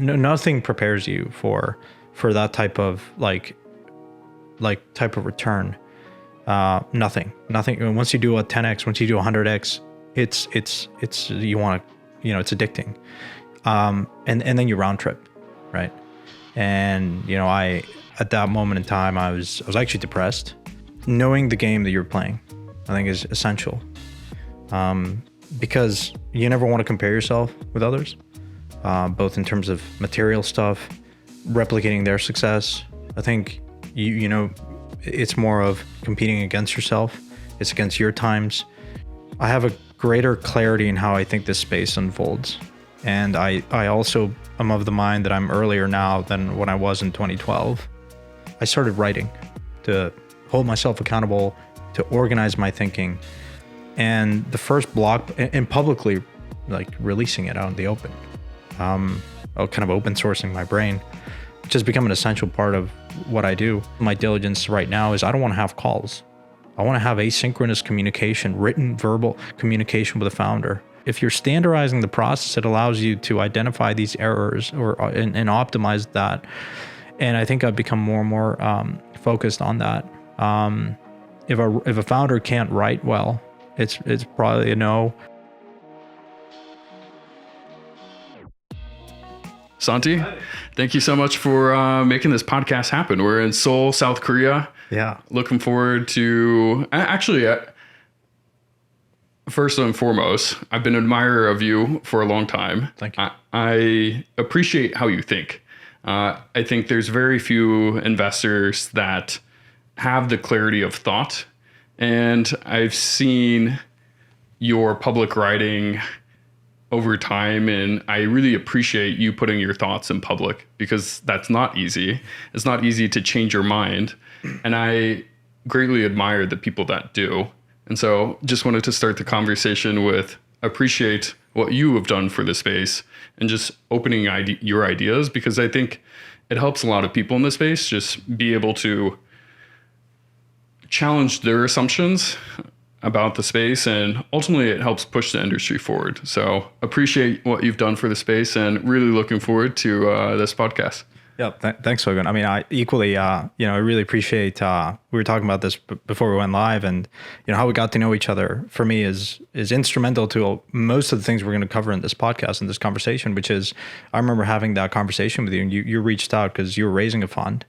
nothing prepares you for that type of type of return. Nothing. Once you do a 10x, once you do 100x, it's you want to, it's addicting. And then you round trip, right? And I at that moment in time I was actually depressed. Knowing the game that you're playing, I think, is essential, because you never want to compare yourself with others, both in terms of material stuff, replicating their success. I think it's more of competing against yourself. It's against your times. I have a greater clarity in how I think this space unfolds. And I also am of the mind that I'm earlier now than when I was in 2012. I started writing to hold myself accountable, to organize my thinking. And the first blog, and publicly releasing it out in the open, kind of open sourcing my brain, which has become an essential part of what I do. My diligence right now is I don't want to have calls. I want to have asynchronous communication, written, verbal communication with a founder. If you're standardizing the process, it allows you to identify these errors and optimize that. And I think I've become more and more focused on that. If a founder can't write well, it's probably a no. Santi, thank you so much for making this podcast happen. We're in Seoul, South Korea. Yeah. Looking forward to first and foremost, I've been an admirer of you for a long time. Thank you. I appreciate how you think. I think there's very few investors that have the clarity of thought. And I've seen your public writing over time, and I really appreciate you putting your thoughts in public, because that's not easy. It's not easy to change your mind. And I greatly admire the people that do. And so just wanted to start the conversation with appreciate what you have done for the space and just opening your ideas, because I think it helps a lot of people in the space just be able to challenge their assumptions about the space, and ultimately it helps push the industry forward. So appreciate what you've done for the space and really looking forward to this podcast. Yeah, thanks, Hogan. I mean, I equally, I really appreciate, we were talking about this before we went live, and, how we got to know each other for me is instrumental to most of the things we're going to cover in this podcast, in this conversation, which is, I remember having that conversation with you, and you reached out because you were raising a fund.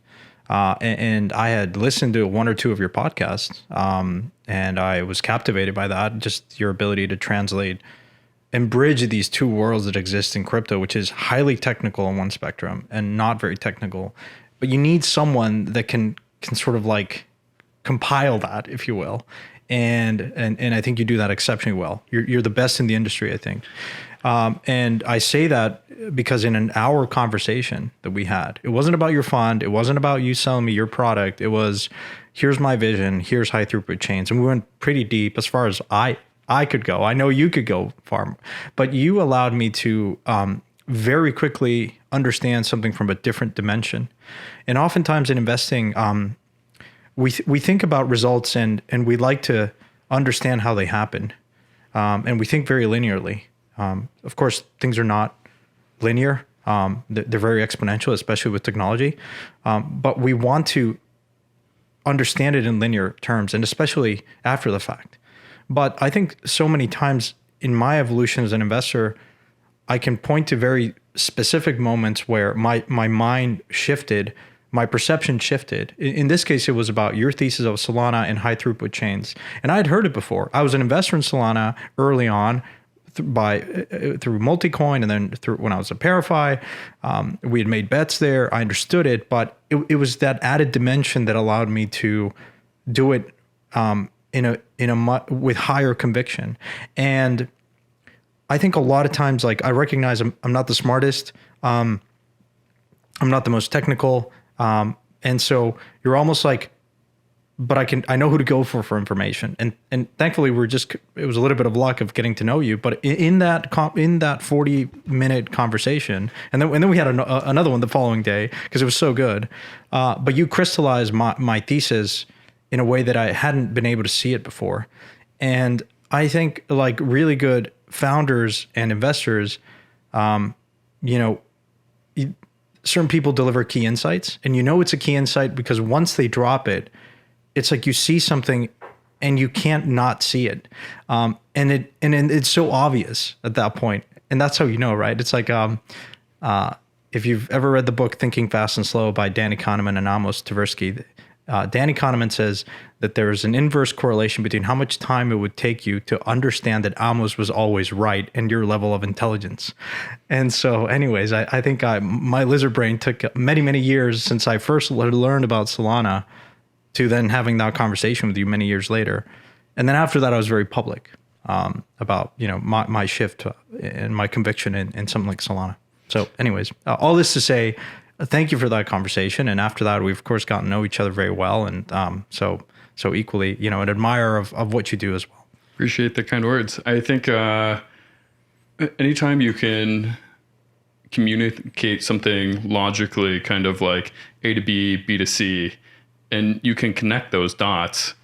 And I had listened to one or two of your podcasts, and I was captivated by that, just your ability to translate and bridge these two worlds that exist in crypto, which is highly technical on one spectrum and not very technical. But you need someone that can sort of compile that, if you will. And I think you do that exceptionally well. You're the best in the industry, I think. And I say that because in an hour conversation that we had, it wasn't about your fund. It wasn't about you selling me your product. It was, here's my vision. Here's high throughput chains. And we went pretty deep as far as I could go. I know you could go far, but you allowed me to very quickly understand something from a different dimension. And oftentimes in investing, we think about results and we like to understand how they happen. And we think very linearly. Of course, things are not linear. They're very exponential, especially with technology. But we want to understand it in linear terms, and especially after the fact. But I think so many times in my evolution as an investor, I can point to very specific moments where my mind shifted, my perception shifted. In this case, it was about your thesis of Solana and high throughput chains. And I had heard it before. I was an investor in Solana early on through Multicoin, and then through when I was at ParaFi. We had made bets there. I understood it, but it was that added dimension that allowed me to do it with higher conviction. And I think a lot of times, I recognize I'm not the smartest. I'm not the most technical. And so you're almost but I know who to go for information. And thankfully it was a little bit of luck of getting to know you, but in that 40-minute conversation, and then we had another one the following day because it was so good. But you crystallized my thesis in a way that I hadn't been able to see it before. And I think really good founders and investors, certain people deliver key insights, and it's a key insight because once they drop it, it's like you see something and you can't not see it. And it's so obvious at that point. And that's how right? It's like if you've ever read the book Thinking Fast and Slow by Danny Kahneman and Amos Tversky, Danny Kahneman says that there is an inverse correlation between how much time it would take you to understand that Amos was always right and your level of intelligence. And so anyways, I think my lizard brain took many, many years since I first learned about Solana to then having that conversation with you many years later. And then after that, I was very public about, my shift and my conviction in something like Solana. So anyways, all this to say, thank you for that conversation. And after that, we've of course gotten to know each other very well. And so equally, an admirer of what you do as well. Appreciate the kind words. I think anytime you can communicate something logically, kind of like A to B, B to C, and you can connect those dots,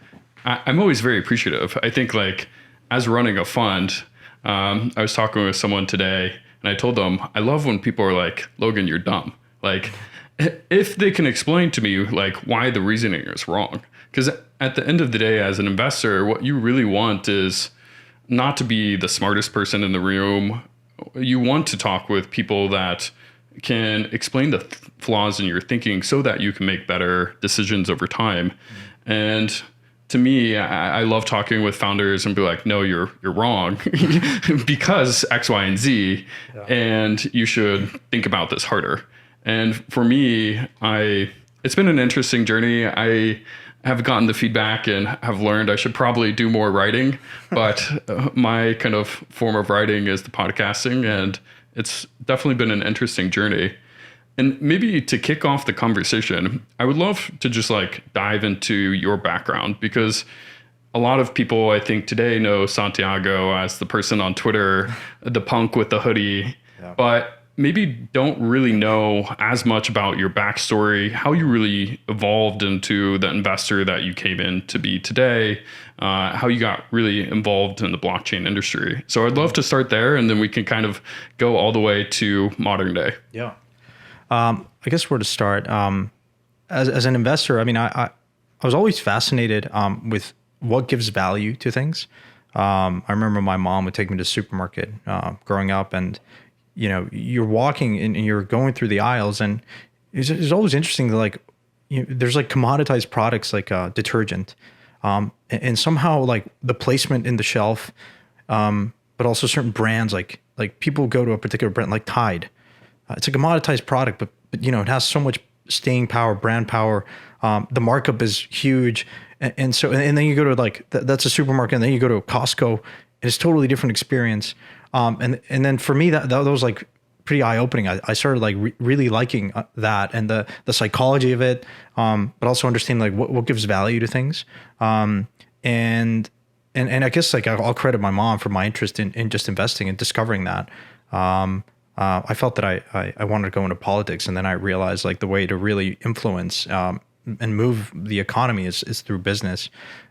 I'm always very appreciative. I think like as running a fund, I was talking with someone today and I told them, I love when people are like, Logan, you're dumb. Like if they can explain to me like why the reasoning is wrong, because at the end of the day, as an investor, what you really want is not to be the smartest person in the room. You want to talk with people that can explain the flaws in your thinking so that you can make better decisions over time. And to me, I love talking with founders and be like, no, you're wrong because X, Y, and Z, and you should think about this harder. And for me, it's been an interesting journey. I have gotten the feedback and have learned I should probably do more writing, but my kind of form of writing is the podcasting, and it's definitely been an interesting journey. And maybe to kick off the conversation, I would love to just like dive into your background, because a lot of people I think today know Santiago as the person on Twitter, the punk with the hoodie, but maybe don't really know as much about your backstory, how you really evolved into the investor that you came in to be today, how you got really involved in the blockchain industry. So I'd love to start there, and then we can kind of go all the way to modern day. Yeah. I guess where to start. As an investor, I mean, I was always fascinated with what gives value to things. I remember my mom would take me to the supermarket growing up, and you're walking and you're going through the aisles, and it's always interesting that like there's like commoditized products like detergent, and somehow like the placement in the shelf, but also certain brands like people go to a particular brand like Tide. It's a commoditized product, but it has so much staying power, brand power. The markup is huge, and then you go to like that's a supermarket, and then you go to a Costco, and it's a totally different experience. And then for me that was like pretty eye opening. I started like really liking that and the psychology of it, but also understanding like what gives value to things. And I guess like I'll credit my mom for my interest in just investing and discovering that. I felt that I wanted to go into politics, and then I realized like the way to really influence and move the economy is through business.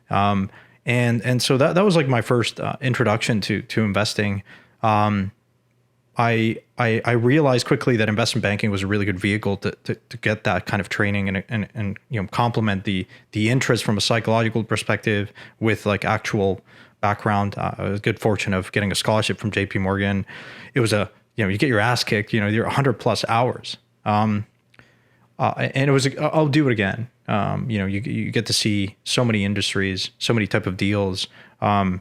And so that was like my first introduction to investing. I realized quickly that investment banking was a really good vehicle to get that kind of training and complement the interest from a psychological perspective with like actual background. I was good fortune of getting a scholarship from JP Morgan. It was you get your ass kicked, you're 100+ hours. And it was, I'll do it again. You get to see so many industries, so many type of deals. And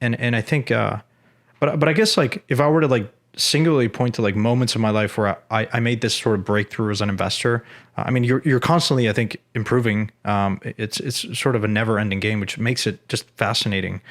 I think, but I guess like if I were to like singularly point to like moments in my life where I made this sort of breakthrough as an investor, I mean, you're constantly, I think, improving. It's sort of a never ending game, which makes it just fascinating.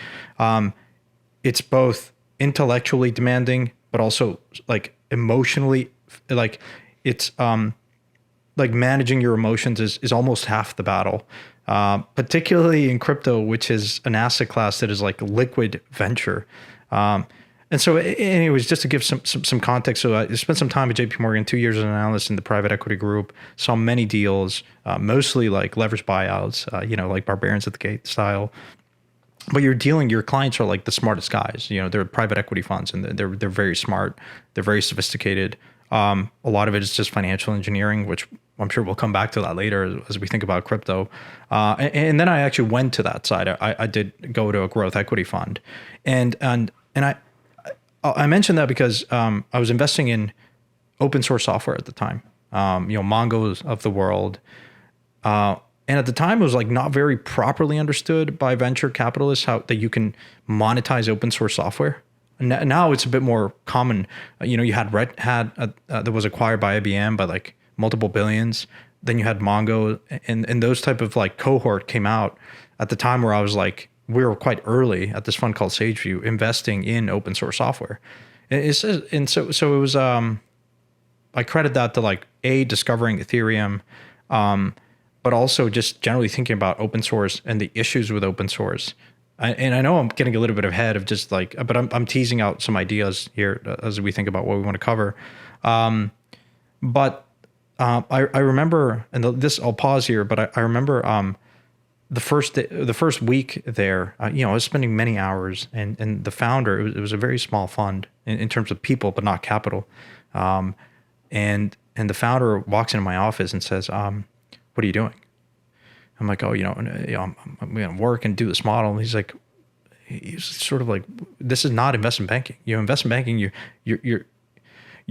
It's both intellectually demanding, but also like emotionally, like it's, like managing your emotions is almost half the battle, particularly in crypto, which is an asset class that is like liquid venture. And so anyways, just to give some context. So I spent some time at JP Morgan, 2 years as an analyst in the private equity group, saw many deals, mostly like leveraged buyouts, like barbarians at the gate style. But your clients are like the smartest guys. They're private equity funds, and they're very smart. They're very sophisticated. A lot of it is just financial engineering, which I'm sure we'll come back to that later as we think about crypto. And then I actually went to that side. I did go to a growth equity fund, and I mentioned that because I was investing in open source software at the time. Mongo's of the world. And at the time, it was like not very properly understood by venture capitalists how that you can monetize open source software. Now it's a bit more common. You had Red Hat that was acquired by IBM by like multiple billions. Then you had Mongo, and those type of like cohort came out at the time where I was like, we were quite early at this fund called SageView investing in open source software. So it was I credit that to like discovering Ethereum, but also just generally thinking about open source and the issues with open source. And I know I'm getting a little bit ahead of just like, but I'm teasing out some ideas here as we think about what we want to cover. But I remember, and this I'll pause here, but I remember the first week there, I was spending many hours, and the founder, it was a very small fund in terms of people, but not capital. And the founder walks into my office and says, "What are you doing?" I'm like, "Oh, I'm going to work and do this model." And he's sort of like, "This is not investment banking. Investment banking, you're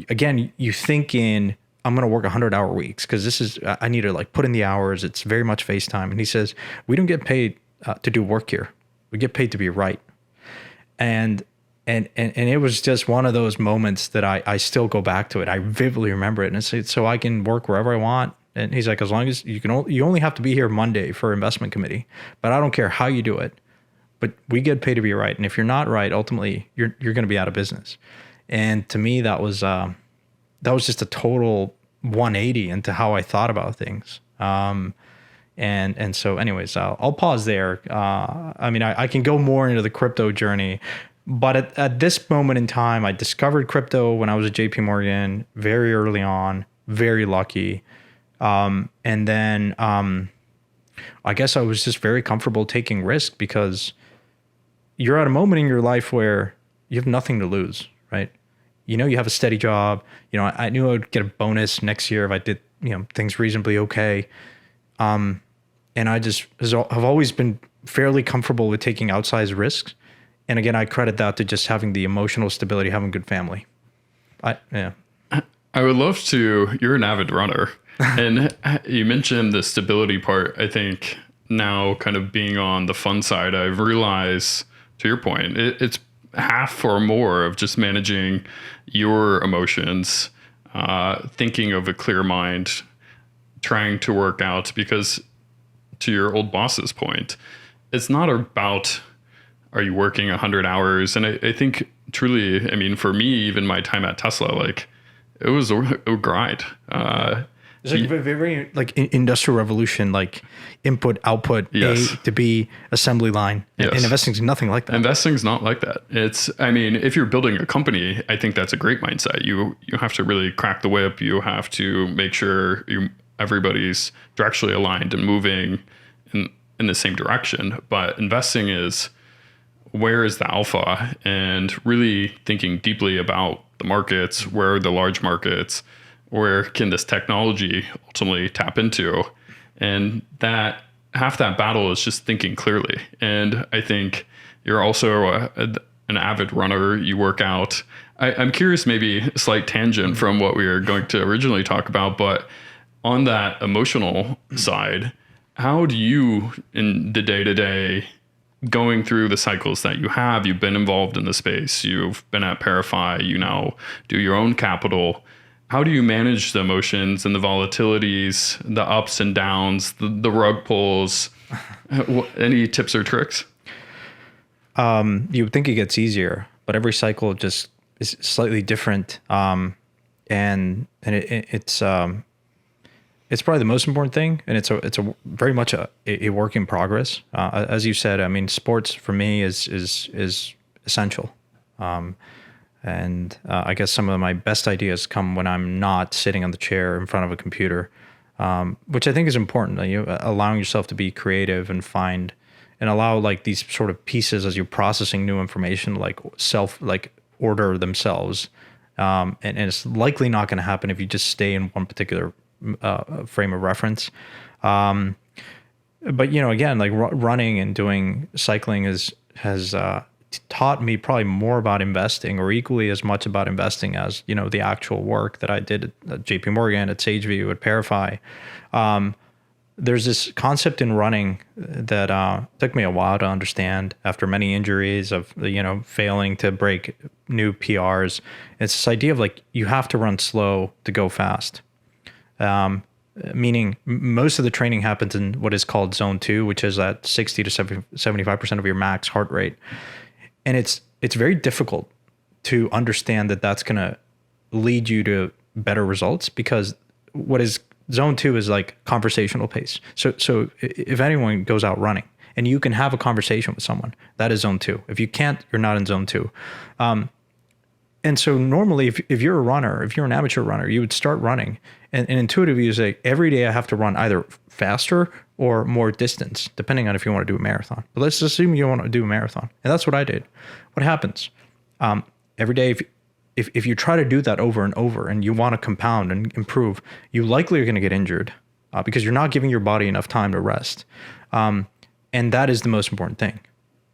again, you think in, I'm going to work 100-hour weeks because I need to like put in the hours. It's very much FaceTime." And he says, "We don't get paid to do work here. We get paid to be right." And it was just one of those moments that I still go back to it. I vividly remember it. And it's so I can work wherever I want. And he's like, as long as you only have to be here Monday for investment committee, but I don't care how you do it, but we get paid to be right. And if you're not right, ultimately you're going to be out of business. And to me, that was just a total 180 into how I thought about things. And so anyways, I'll pause there. I can go more into the crypto journey, but at this moment in time, I discovered crypto when I was at JP Morgan very early on, very lucky. And then I guess I was just very comfortable taking risk because you're at a moment in your life where you have nothing to lose, right? You have a steady job. I knew I would get a bonus next year if I did, things reasonably okay. And I just have always been fairly comfortable with taking outsized risks. And again, I credit that to just having the emotional stability, having a good family. I would love to, you're an avid runner. And you mentioned the stability part. I think now kind of being on the fun side, I've realized, to your point, it's half or more of just managing your emotions, thinking of a clear mind, trying to work out, because to your old boss's point, it's not about, are you working 100 hours? And I think truly, for me, even my time at Tesla, like it was a grind. It's like very like industrial revolution, like input, output, yes. A to B assembly line. Yes. And investing's nothing like that. Investing's not like that. It's, if you're building a company, I think that's a great mindset. You have to really crack the whip. You have to make sure everybody's directionally aligned and moving in the same direction. But investing is, where is the alpha, and really thinking deeply about the markets, where are the large markets, where can this technology ultimately tap into? And that half that battle is just thinking clearly. And I think you're also an avid runner. You work out. I'm curious, maybe a slight tangent from what we were going to originally talk about, but on that emotional side, how do you, in the day-to-day, going through the cycles that you've been involved in the space, you've been at ParaFi, you now do your own capital, how do you manage the emotions and the volatilities, the ups and downs, the rug pulls? Any tips or tricks? You would think it gets easier, but every cycle just is slightly different. It's probably the most important thing, and it's a very much a work in progress. As you said, sports for me is essential. And I guess some of my best ideas come when I'm not sitting on the chair in front of a computer, which I think is important. Allowing yourself to be creative and find and allow like these sort of pieces as you're processing new information, like order themselves And it's likely not going to happen if you just stay in one particular frame of reference. But again, like running and doing cycling has taught me probably more about investing, or equally as much about investing as the actual work that I did at JP Morgan, at SageView, at ParaFi. There's this concept in running that took me a while to understand after many injuries of failing to break new PRs. It's this idea of like you have to run slow to go fast. Meaning most of the training happens in what is called zone 2, which is at 60 to 75% of your max heart rate. And it's very difficult to understand that that's going to lead you to better results, because what is zone 2 is like conversational pace. So if anyone goes out running and you can have a conversation with someone, that is zone 2. If you can't, you're not in zone 2. And so normally if you're a runner, if you're an amateur runner, you would start running and intuitively you say, every day I have to run either faster or more distance, depending on if you want to do a marathon. But let's assume you want to do a marathon. And that's what I did. What happens? Every day, if you try to do that over and over and you want to compound and improve, you likely are going to get injured because you're not giving your body enough time to rest. And that is the most important thing,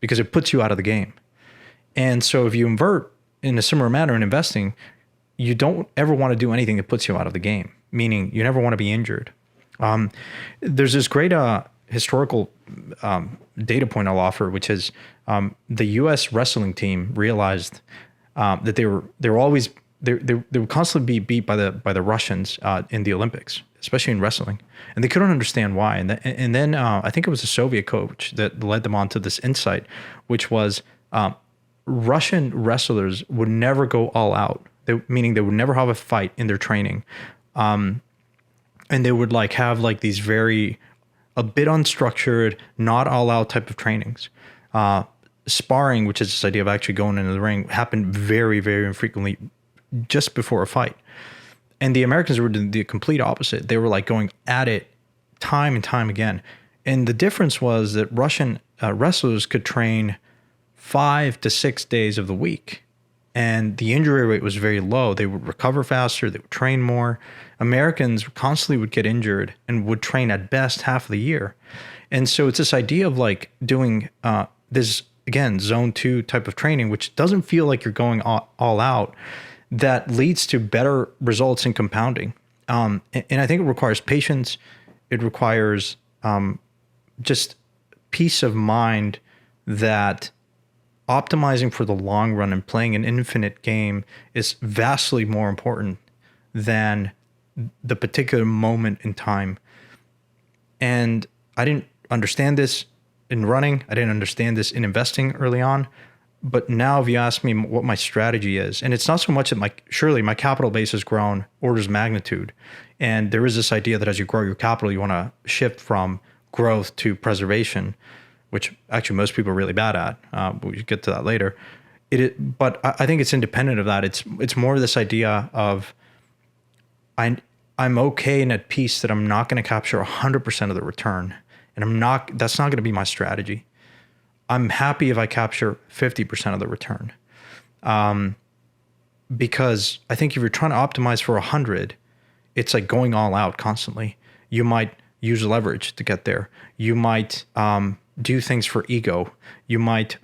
because it puts you out of the game. And so if you invert in a similar manner in investing, you don't ever want to do anything that puts you out of the game, meaning you never want to be injured. There's this great historical data point I'll offer, which is the U.S. wrestling team realized that they would constantly be beat by the Russians in the Olympics, especially in wrestling, and they couldn't understand why. And then I think it was a Soviet coach that led them on to this insight, which was Russian wrestlers would never go all out, meaning they would never have a fight in their training. And they would have these a bit unstructured, not all out type of trainings. Sparring, which is this idea of actually going into the ring, happened very, very infrequently just before a fight. And the Americans were the complete opposite. They were going at it time and time again. And the difference was that Russian wrestlers could train 5 to 6 days of the week, and the injury rate was very low. They would recover faster. They would train more. Americans constantly would get injured and would train at best half of the year. And so it's this idea of doing this, again, zone 2 type of training, which doesn't feel like you're going all out, that leads to better results in compounding. And I think it requires patience. It requires just peace of mind that optimizing for the long run and playing an infinite game is vastly more important than the particular moment in time. And I didn't understand this in running. I didn't understand this in investing early on. But now if you ask me what my strategy is, and it's not so much that surely my capital base has grown orders of magnitude. And there is this idea that as you grow your capital, you want to shift from growth to preservation, which actually most people are really bad at. We'll get to that later. But I think it's independent of that. It's more this idea of I'm okay and at peace that I'm not going to capture 100% of the return, and that's not going to be my strategy. I'm happy if I capture 50% of the return, because I think if you're trying to optimize for 100, it's like going all out constantly. You might use leverage to get there. You might do things for ego. You might,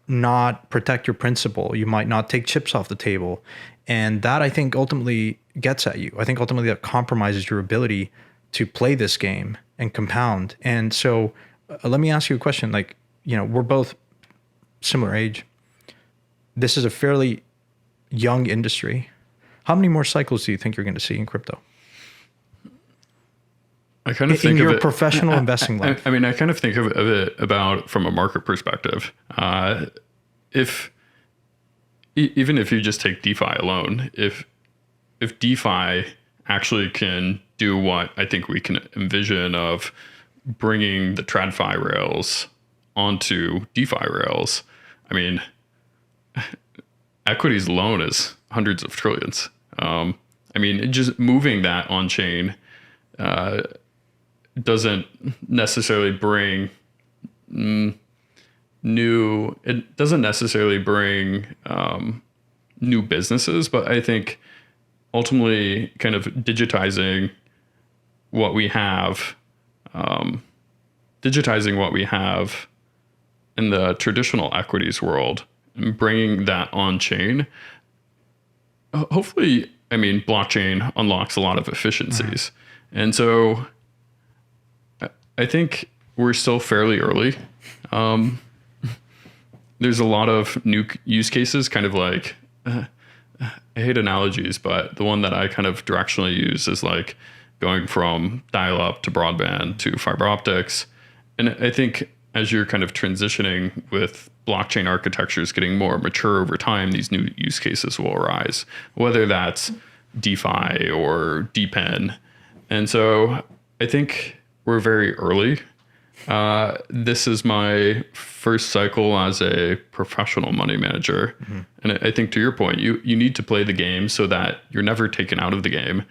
not protect your principal. You might not take chips off the table. And that, I think, ultimately gets at you. I think ultimately that compromises your ability to play this game and compound. And so let me ask you a question. We're both similar age. This is a fairly young industry. How many more cycles do you think you're going to see in crypto? I kind of think in of your it, professional investing life. I kind of think of it about from a market perspective. Even if you just take DeFi alone, if DeFi actually can do what I think we can envision of bringing the TradFi rails onto DeFi rails, I mean, equities alone is hundreds of trillions. Just moving that on chain doesn't necessarily bring it doesn't necessarily bring new businesses, but I think ultimately kind of digitizing what we have, in the traditional equities world and bringing that on chain. Hopefully, I mean, blockchain unlocks a lot of efficiencies. And so I think we're still fairly early. There's a lot of new use cases, kind of like, I hate analogies, but the one that I kind of directionally use is like going from dial-up to broadband to fiber optics. And I think as you're kind of transitioning with blockchain architectures getting more mature over time, these new use cases will arise, whether that's DeFi or DePIN. And so I think we're very early. This is my first cycle as a professional money manager. And I think to your point, you need to play the game so that you're never taken out of the game.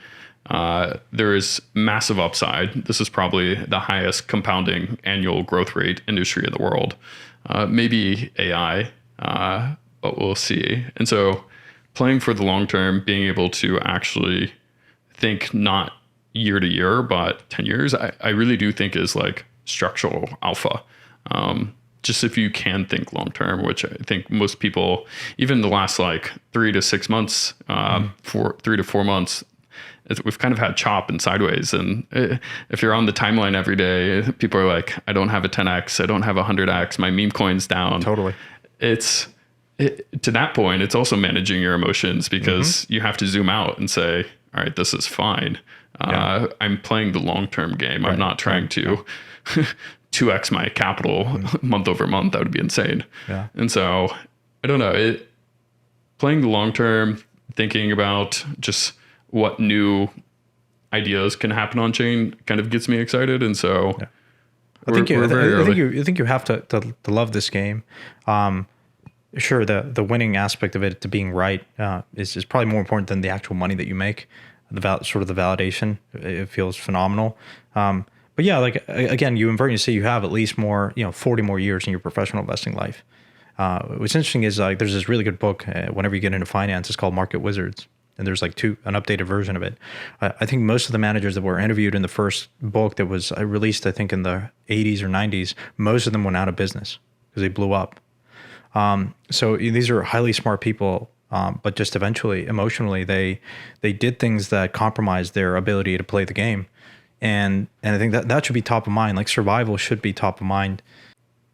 There is massive upside. This is probably the highest compounding annual growth rate industry in the world. Maybe AI, but we'll see. And so playing for the long term, being able to actually think not year to year, but 10 years, I really do think is like structural alpha. Just if you can think long term, which I think most people, even the last like 3 to 6 months, 3 to 4 months, we've kind of had chop and sideways. And if you're on the timeline every day, people are like, I don't have a 10x, I don't have a 100x, my meme coin's down. Totally. To that point, it's also managing your emotions because you have to zoom out and say, all right, this is fine. I'm playing the long-term game. Right. I'm not trying to 2x my capital month over month. That would be insane. Yeah. And so I don't know, playing the long-term, thinking about just what new ideas can happen on chain kind of gets me excited. And so I think you have to love this game. Sure, the winning aspect of it, to being right, is probably more important than the actual money that you make. The validation, it feels phenomenal. But yeah, like again, you invert and you say you have at least 40 more years in your professional investing life. What's interesting is like there's this really good book. Whenever you get into finance, it's called Market Wizards, and there's like an updated version of it. I think most of the managers that were interviewed in the first book that was released, I think in the 80s or 90s, most of them went out of business because they blew up. So these are highly smart people, but just eventually, emotionally, they did things that compromised their ability to play the game. And I think that should be top of mind. Like survival should be top of mind.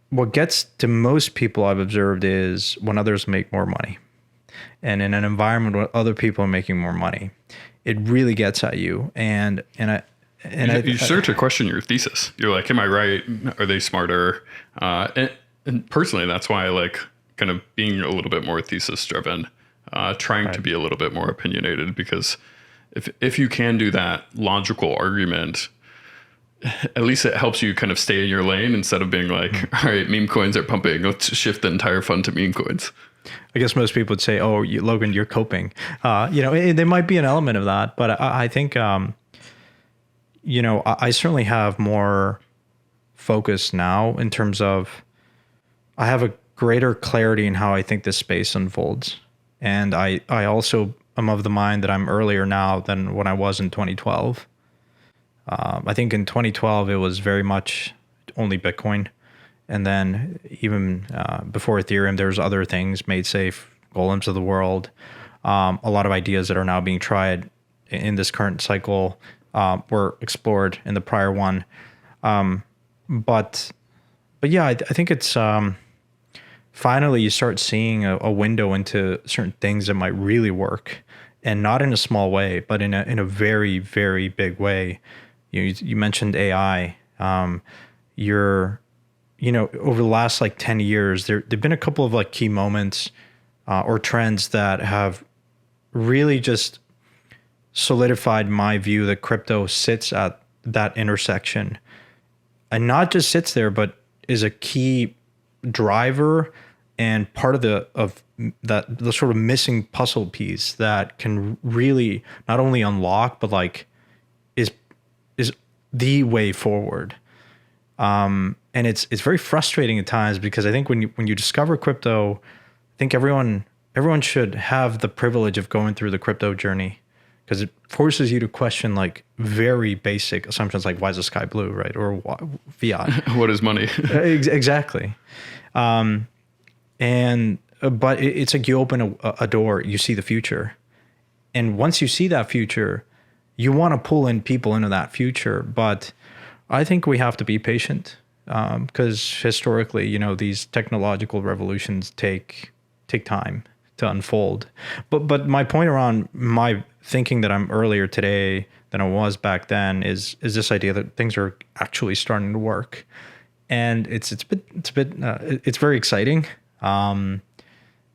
What gets to most people I've observed is when others make more money. And in an environment where other people are making more money, it really gets at you. And you start to question your thesis. You're like, am I right? Are they smarter? And personally, that's why I like kind of being a little bit more thesis driven, trying to be a little bit more opinionated, because if you can do that logical argument, at least it helps you kind of stay in your lane instead of being like, all right, meme coins are pumping, let's shift the entire fund to meme coins. I guess most people would say, oh, Logan, you're coping. There might be an element of that, but I think, I certainly have more focus now in terms of I have a greater clarity in how I think this space unfolds. And I also am of the mind that I'm earlier now than when I was in 2012. I think in 2012, it was very much only Bitcoin. And then even before Ethereum, there's other things, made safe, golems of the world, a lot of ideas that are now being tried in this current cycle were explored in the prior one. But yeah, I think it's finally you start seeing a window into certain things that might really work, and not in a small way, but in a very, very big way. You mentioned AI. Over the last like 10 years, there've been a couple of like key moments or trends that have really just solidified my view that crypto sits at that intersection, and not just sits there, but is a key driver and part of the sort of missing puzzle piece that can really not only unlock, but like is the way forward. And it's very frustrating at times, because I think when you discover crypto, I think everyone everyone should have the privilege of going through the crypto journey, because it forces you to question like very basic assumptions, like why is the sky blue, right? Or why, fiat. What is money? Exactly. But it's like you open a door, you see the future. And once you see that future, you want to pull in people into that future. But I think we have to be patient, because historically, you know, these technological revolutions take time to unfold. But my point around my thinking that I'm earlier today than I was back then is this idea that things are actually starting to work, and it's very exciting.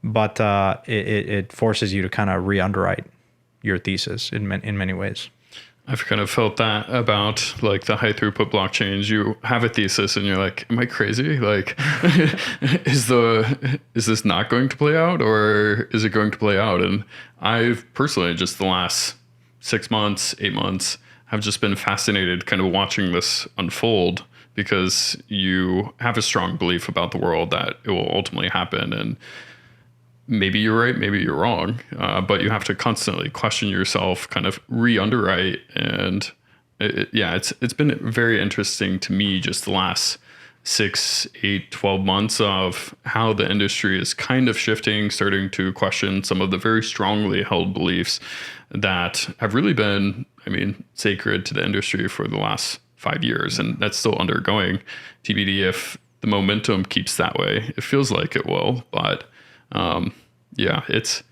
But it forces you to kind of re-underwrite your thesis in many ways. I've kind of felt that about like the high throughput blockchains. You have a thesis and you're like, am I crazy? Like, is this not going to play out, or is it going to play out? And I've personally, just the last 6 months, 8 months, have just been fascinated kind of watching this unfold, because you have a strong belief about the world that it will ultimately happen. And maybe you're right, maybe you're wrong, but you have to constantly question yourself, kind of re-underwrite. And it's been very interesting to me just the last 6, 8, 12 months of how the industry is kind of shifting, starting to question some of the very strongly held beliefs that have really been, I mean, sacred to the industry for the last 5 years. And that's still undergoing TBD if the momentum keeps that way. It feels like it will, but it's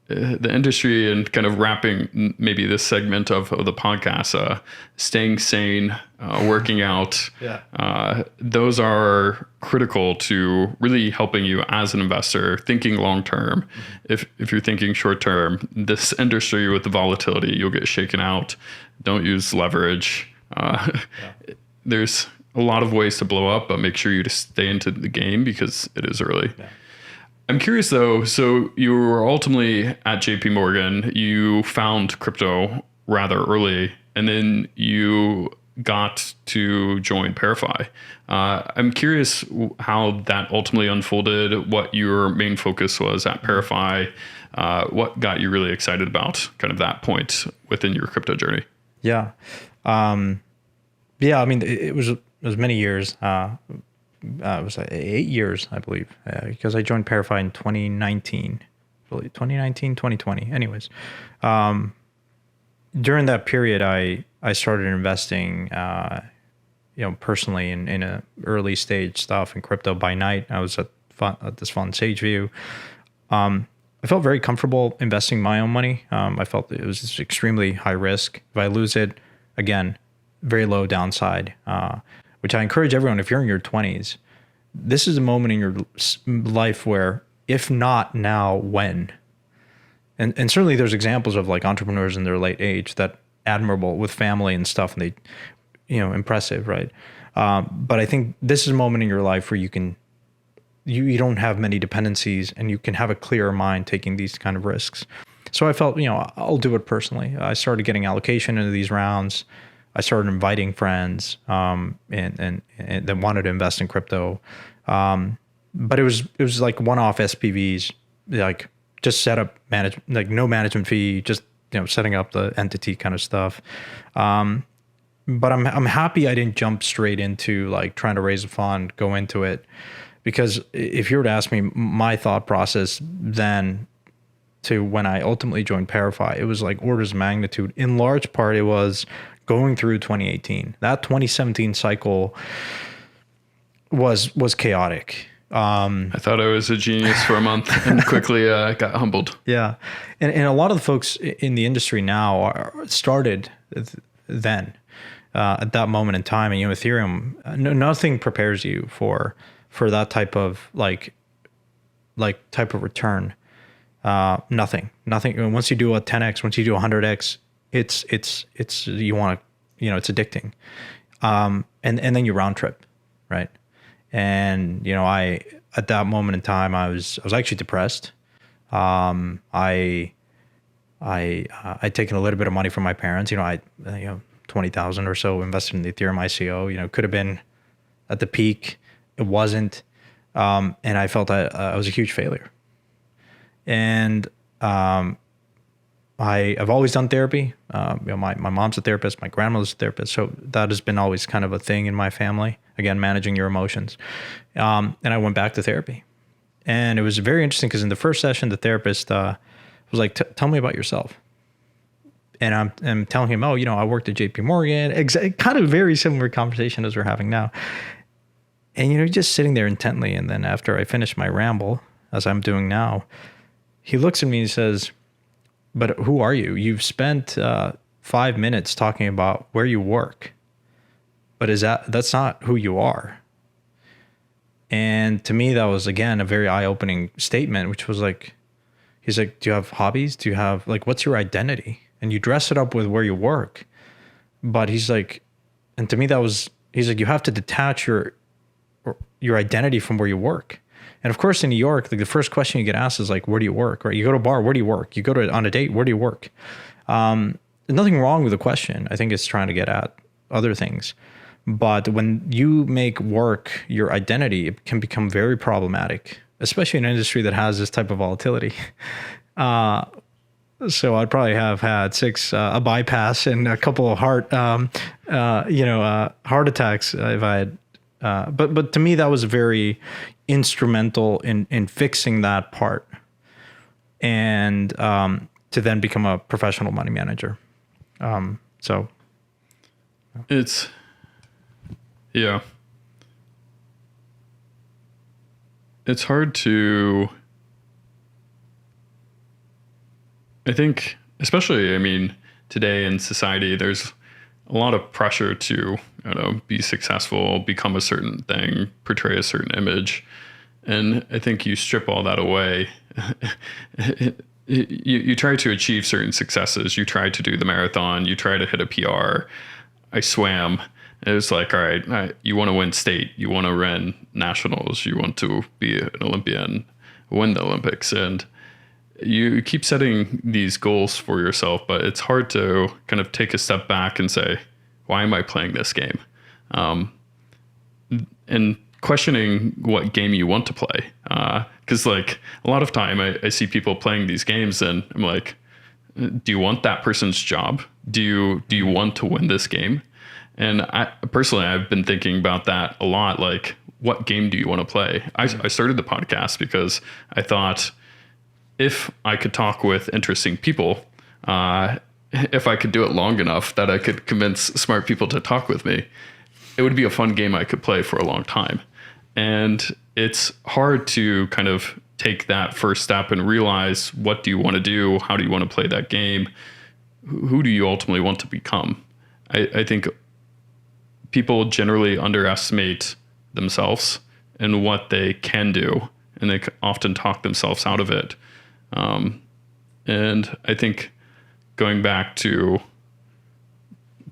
the industry, and kind of wrapping maybe this segment of the podcast, staying sane, working out. Those are critical to really helping you as an investor, thinking long term. If you're thinking short term, this industry with the volatility, you'll get shaken out. Don't use leverage. There's a lot of ways to blow up, but make sure you just stay into the game because it is early. I'm curious though, so you were ultimately at JP Morgan, you found crypto rather early, and then you got to join ParaFi. I'm curious how that ultimately unfolded, what your main focus was at ParaFi, what got you really excited about kind of that point within your crypto journey? Yeah. I mean, it was many years. It was 8 years, I believe, because I joined ParaFi in 2019, 2020. Anyways, during that period, I started investing, personally in a early stage stuff in crypto by night. I was at this fund, SageView. I felt very comfortable investing my own money. I felt it was just extremely high risk. If I lose it, again, very low downside. Which I encourage everyone, if you're in your 20s, this is a moment in your life where, if not now, when? And certainly there's examples of like entrepreneurs in their late age that admirable with family and stuff, and they, impressive, right? But I think this is a moment in your life where you don't have many dependencies and you can have a clearer mind taking these kind of risks. So I felt, I'll do it personally. I started getting allocation into these rounds. I started inviting friends and that wanted to invest in crypto. But it was like one-off SPVs, like just set up like no management fee, just setting up the entity kind of stuff. But I'm happy I didn't jump straight into like trying to raise a fund, go into it, because if you were to ask me my thought process then to when I ultimately joined ParaFi, it was like orders of magnitude. In large part, it was going through 2018. That 2017 cycle was chaotic. I thought I was a genius for a month and quickly got humbled. Yeah. And a lot of the folks in the industry now started then at that moment in time. And Ethereum, nothing prepares you for that type of type of return. Nothing. Once you do a 10x, once you do 100x, it's you want to, it's addicting. And then you round trip, right? And at that moment in time, I was actually depressed. I'd taken a little bit of money from my parents. I 20,000 or so invested in the Ethereum ICO. Could have been at the peak. It wasn't, and I felt I was a huge failure. And I've always done therapy. My mom's a therapist, my grandmother's a therapist, so that has been always kind of a thing in my family. Again, managing your emotions. And I went back to therapy, and it was very interesting because in the first session, the therapist was like, "Tell me about yourself." And I'm telling him, "Oh, I worked at JP Morgan." Kind of very similar conversation as we're having now. And just sitting there intently, and then after I finish my ramble, as I'm doing now, he looks at me and says, "But who are you? You've spent 5 minutes talking about where you work, but that's not who you are." And to me, that was, again, a very eye-opening statement, which was like, he's like, "Do you have hobbies? Do you have, what's your identity?" And you dress it up with where you work. But he's like, and to me, he's like, you have to detach your identity from where you work. And of course, in New York, the first question you get asked is like, "Where do you work?" Right? You go to a bar, where do you work? You go on a date, where do you work? There's nothing wrong with the question. I think it's trying to get at other things. But when you make work your identity, it can become very problematic, especially in an industry that has this type of volatility. So I'd probably have had a bypass and a couple of heart attacks if I had. But to me, that was very instrumental in fixing that part, and to then become a professional money manager. So it's, yeah, it's hard to, I think, especially, today in society, there's a lot of pressure to, be successful, become a certain thing, portray a certain image. And I think you strip all that away. You try to achieve certain successes. You try to do the marathon. You try to hit a PR. I swam. It was like, all right, you want to win state. You want to run nationals. You want to be an Olympian, win the Olympics. And you keep setting these goals for yourself, but it's hard to kind of take a step back and say, why am I playing this game? And questioning what game you want to play. Because a lot of time I see people playing these games and I'm like, do you want that person's job? Do you want to win this game? And I've been thinking about that a lot. Like, what game do you want to play? I started the podcast because I thought, if I could talk with interesting people, if I could do it long enough that I could convince smart people to talk with me, it would be a fun game I could play for a long time. And it's hard to kind of take that first step and realize, what do you want to do? How do you want to play that game? Who do you ultimately want to become? I think people generally underestimate themselves and what they can do, and they often talk themselves out of it. And I think, going back to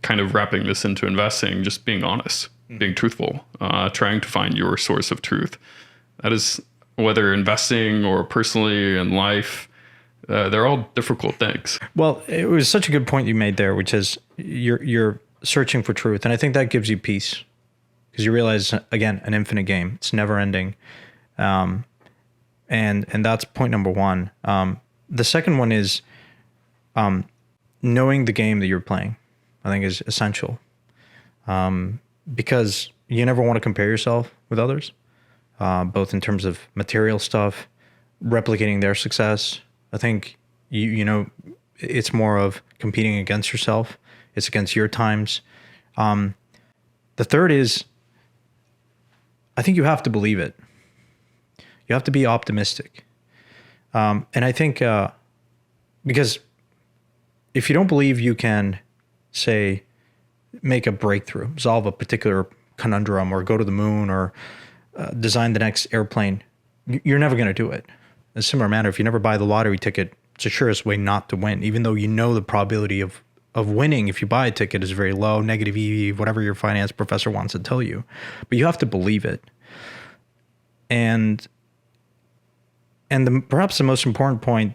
kind of wrapping this into investing, just being honest, being truthful, trying to find your source of truth. That is, whether investing or personally in life, they're all difficult things. Well, it was such a good point you made there, which is you're searching for truth. And I think that gives you peace, because you realize, again, an infinite game. It's never ending. And that's point number one. The second one is knowing the game that you're playing, I think, is essential, because you never want to compare yourself with others, both in terms of material stuff, replicating their success. I think, it's more of competing against yourself. It's against your times. The third is, I think you have to believe it. You have to be optimistic. And I think, because if you don't believe you can, say, make a breakthrough, solve a particular conundrum, or go to the moon, or design the next airplane, you're never going to do it. In a similar manner, if you never buy the lottery ticket, it's the surest way not to win, even though the probability of winning if you buy a ticket is very low, negative EV, whatever your finance professor wants to tell you. But you have to believe it. And perhaps the most important point,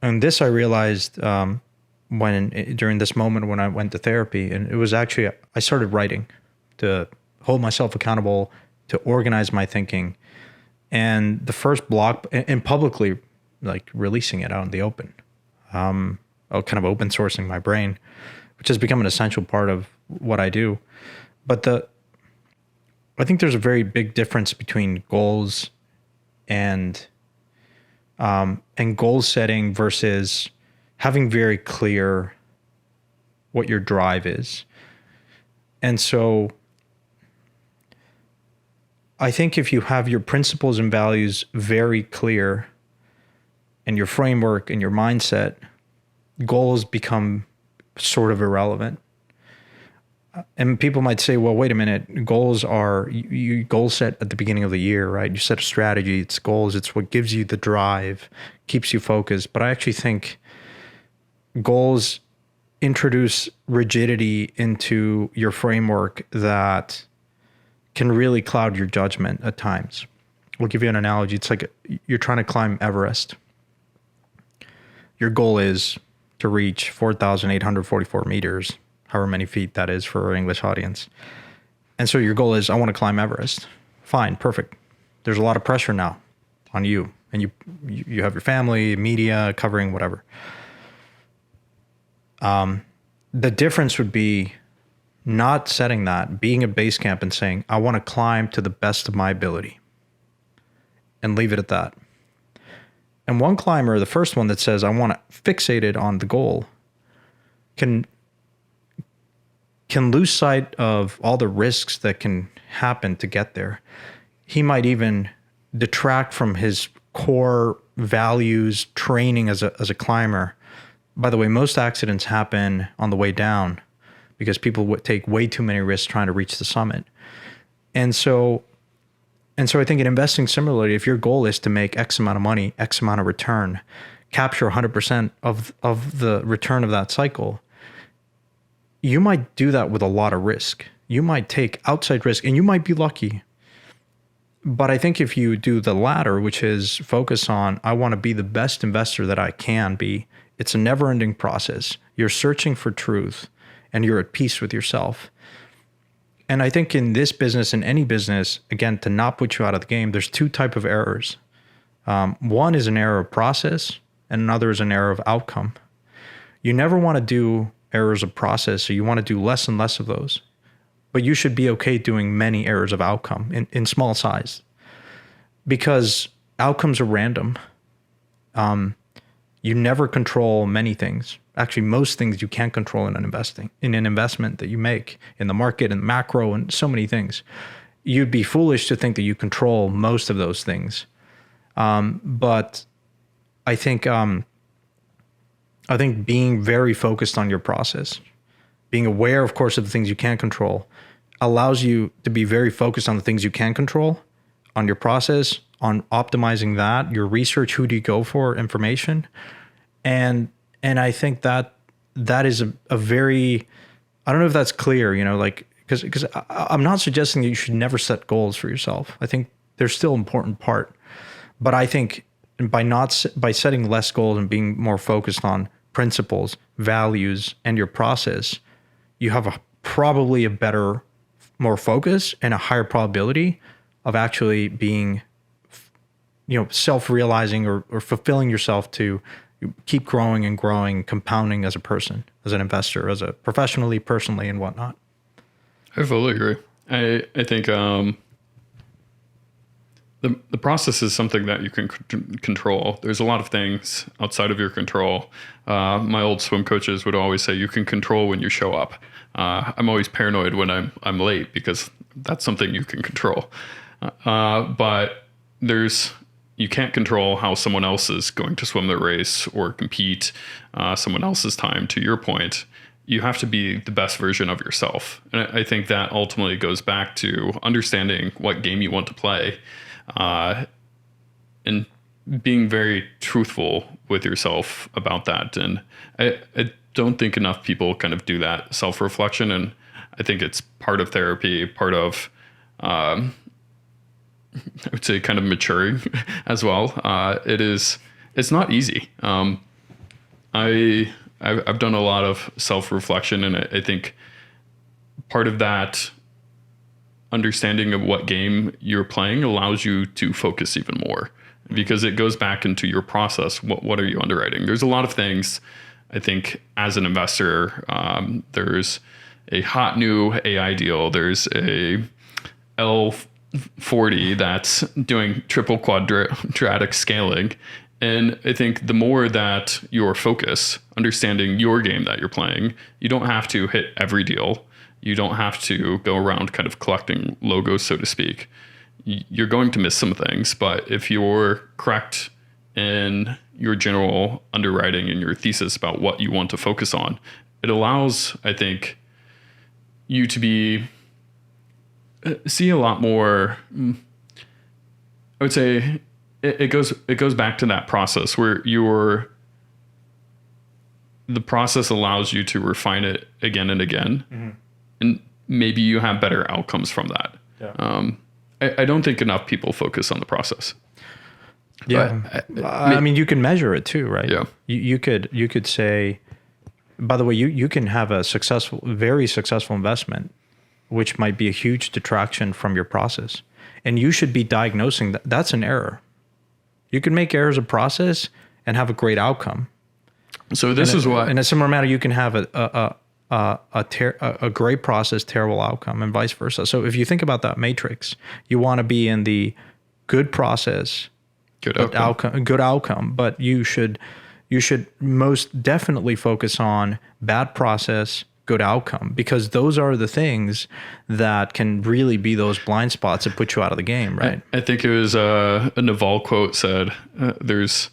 and this I realized during this moment when I went to therapy, and it was actually, I started writing to hold myself accountable, to organize my thinking. And the first block, and publicly like releasing it out in the open, kind of open sourcing my brain, which has become an essential part of what I do. But I think there's a very big difference between goals and goal setting versus having very clear what your drive is. And so I think if you have your principles and values very clear and your framework and your mindset, goals become sort of irrelevant. And people might say, well, wait a minute, goals are, you goal set at the beginning of the year, right? You set a strategy, it's goals, it's what gives you the drive, keeps you focused. But I actually think goals introduce rigidity into your framework that can really cloud your judgment at times. We'll give you an analogy. It's like you're trying to climb Everest. Your goal is to reach 4,844 meters, however many feet that is for our English audience. And so your goal is, I want to climb Everest. Fine, perfect. There's a lot of pressure now on you. And you have your family, media, covering whatever. The difference would be not setting that, being a base camp and saying, I want to climb to the best of my ability and leave it at that. And one climber, the first one that says, I want to fixate it on the goal, can lose sight of all the risks that can happen to get there. He might even detract from his core values, training as a climber. By the way, most accidents happen on the way down because people would take way too many risks trying to reach the summit. And so I think in investing similarly, if your goal is to make X amount of money, X amount of return, capture 100% of the return of that cycle, you might do that with a lot of risk. You might take outside risk and you might be lucky. But I think if you do the latter, which is focus on, I want to be the best investor that I can be, it's a never-ending process. You're searching for truth and you're at peace with yourself. And I think in this business, in any business, again, to not put you out of the game, there's two types of errors. One is an error of process and another is an error of outcome. You never want to do errors of process, so you want to do less and less of those. But you should be okay doing many errors of outcome in small size, because outcomes are random. You never control many things. Actually, most things you can't control in an investment that you make, in the market and macro and so many things. You'd be foolish to think that you control most of those things. But I think being very focused on your process, being aware, of course, of the things you can't control, allows you to be very focused on the things you can control, on your process, on optimizing that, your research, who do you go for, information. And I think that is a very, I don't know if that's clear, because I'm not suggesting that you should never set goals for yourself. I think they're still an important part. But I think by setting less goals and being more focused on principles, values, and your process, you have probably a better, more focus and a higher probability of actually being, self-realizing or fulfilling yourself to keep growing and growing, compounding as a person, as an investor, as a professionally, personally, and whatnot. I fully agree. I think the process is something that you can control. There's a lot of things outside of your control. My old swim coaches would always say you can control when you show up. I'm always paranoid when I'm late because that's something you can control. But you can't control how someone else is going to swim the race or compete someone else's time. To your point, you have to be the best version of yourself. And I think that ultimately goes back to understanding what game you want to play, and being very truthful with yourself about that. And I don't think enough people kind of do that self-reflection. And I think it's part of therapy, part of, I would say, kind of maturing as well. It's not easy. I've done a lot of self-reflection, and I think part of that understanding of what game you're playing allows you to focus even more, because it goes back into your process. What are you underwriting? There's a lot of things, I think, as an investor. There's a hot new AI deal. There's a L40 that's doing triple quadratic scaling. And I think the more that your focus, understanding your game that you're playing, you don't have to hit every deal. You don't have to go around kind of collecting logos, so to speak. You're going to miss some things, but if you're correct in your general underwriting and your thesis about what you want to focus on, it allows, I think, you to see a lot more. I would say it goes back to that process where the process allows you to refine it again and again, and maybe you have better outcomes from that. Yeah. I don't think enough people focus on the process. Yeah, I mean, you can measure it too, right? Yeah. You could say, by the way, you can have a very successful investment, which might be a huge detraction from your process, and you should be diagnosing that that's an error. You can make errors of process and have a great outcome. So this is what, in a similar manner, you can have a great process, terrible outcome, and vice versa. So if you think about that matrix, you want to be in the good process, good outcome, but you should most definitely focus on bad process, good outcome, because those are the things that can really be those blind spots that put you out of the game, right? I think it was a Naval quote said, there's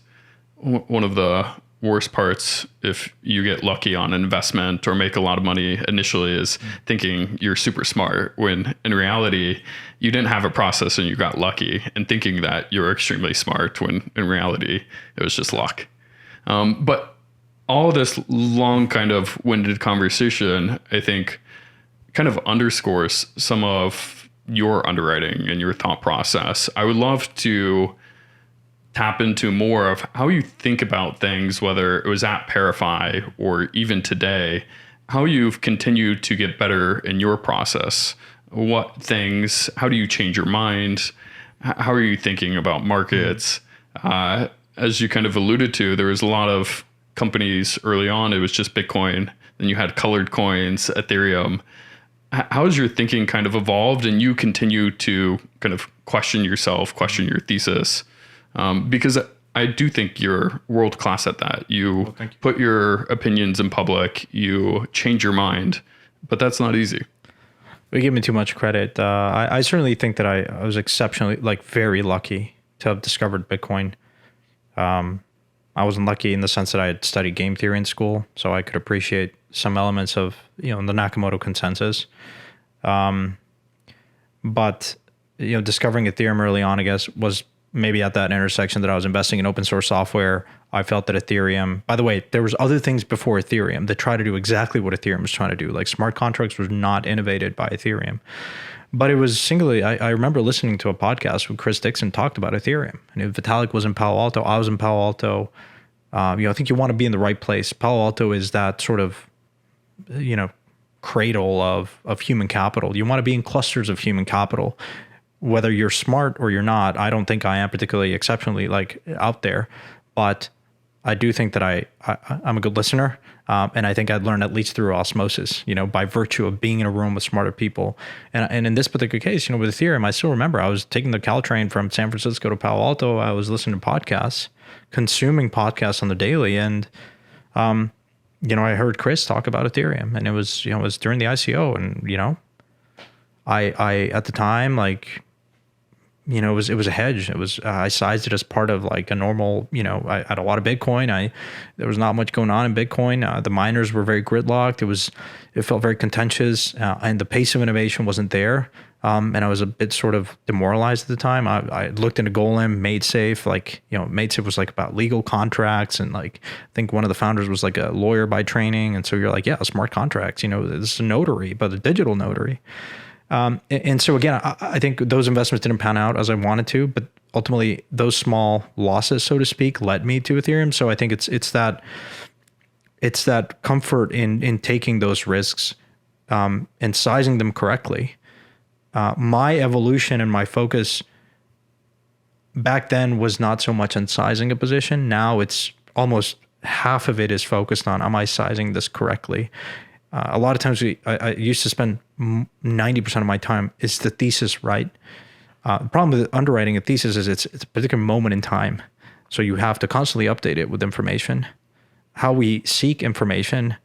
one of the worst parts if you get lucky on an investment or make a lot of money initially is thinking you're super smart, when in reality you didn't have a process and you got lucky, and thinking that you're extremely smart when in reality it was just luck. But all of this long kind of winded conversation, I think, kind of underscores some of your underwriting and your thought process. I would love to tap into more of how you think about things, whether it was at ParaFi or even today, how you've continued to get better in your process. How do you change your mind? How are you thinking about markets? As you kind of alluded to, there was a lot of companies early on, it was just Bitcoin. Then you had colored coins, Ethereum. How has your thinking kind of evolved, and you continue to kind of question yourself, question your thesis? Because I do think you're world class at that. You put your opinions in public, you change your mind, but that's not easy. We give me too much credit. I certainly think that I was exceptionally, very lucky to have discovered Bitcoin. I wasn't lucky in the sense that I had studied game theory in school, so I could appreciate some elements of the Nakamoto consensus. But discovering Ethereum early on, I guess, was maybe at that intersection that I was investing in open source software. I felt that Ethereum, by the way, there was other things before Ethereum that try to do exactly what Ethereum was trying to do. Like smart contracts was not innovated by Ethereum. But it was singularly, I remember listening to a podcast where Chris Dixon talked about Ethereum. And Vitalik was in Palo Alto, I was in Palo Alto. I think you want to be in the right place. Palo Alto is that sort of, cradle of human capital. You want to be in clusters of human capital. Whether you're smart or you're not, I don't think I am particularly exceptionally out there. But I do think that I'm a good listener. And I think I'd learned at least through osmosis, by virtue of being in a room with smarter people. And in this particular case, with Ethereum, I still remember I was taking the Caltrain from San Francisco to Palo Alto. I was listening to podcasts, consuming podcasts on the daily. And, I heard Chris talk about Ethereum, and it was during the ICO. And, I at the time, it was a hedge. It was, I sized it as part of a normal, I had a lot of Bitcoin. There was not much going on in Bitcoin. The miners were very gridlocked. It felt very contentious, and the pace of innovation wasn't there. And I was a bit sort of demoralized at the time. I looked into Golem, MadeSafe, MadeSafe was about legal contracts. And I think one of the founders was a lawyer by training. And so you're yeah, smart contracts, this is a notary, but a digital notary. And so again, I think those investments didn't pan out as I wanted to, but ultimately those small losses, so to speak, led me to Ethereum. So I think it's that comfort in taking those risks, and sizing them correctly, my evolution and my focus back then was not so much on sizing a position. Now it's almost half of it is focused on, am I sizing this correctly? A lot of times I used to spend 90% of my time, is the thesis right? The problem with underwriting a thesis is it's a particular moment in time. So you have to constantly update it with information. How we seek information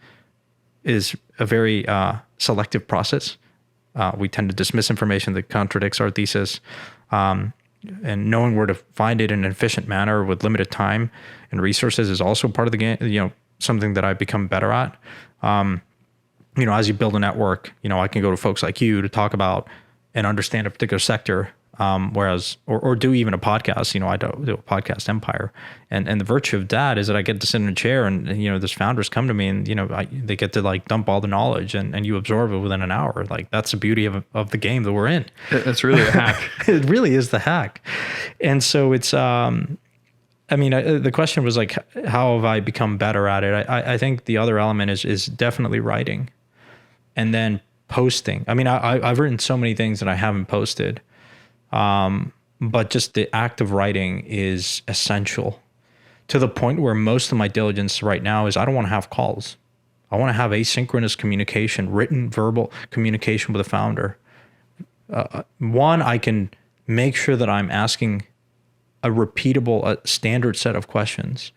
is a very selective process. We tend to dismiss information that contradicts our thesis. And knowing where to find it in an efficient manner with limited time and resources is also part of the game, something that I've become better at. As you build a network, I can go to folks like you to talk about and understand a particular sector. Whereas, or do even a podcast, I do a podcast empire. And the virtue of that is that I get to sit in a chair and these founders come to me and, they get to like dump all the knowledge and you absorb it within an hour. Like that's the beauty of the game that we're in. That's really a hack. It really is the hack. And so it's, the question was like, how have I become better at it? I think the other element is definitely writing and then posting. I've written so many things that I haven't posted. But just the act of writing is essential to the point where most of my diligence right now is I don't want to have calls. I want to have asynchronous communication, written, verbal communication with a founder. One, I can make sure that I'm asking a repeatable, a standard set of questions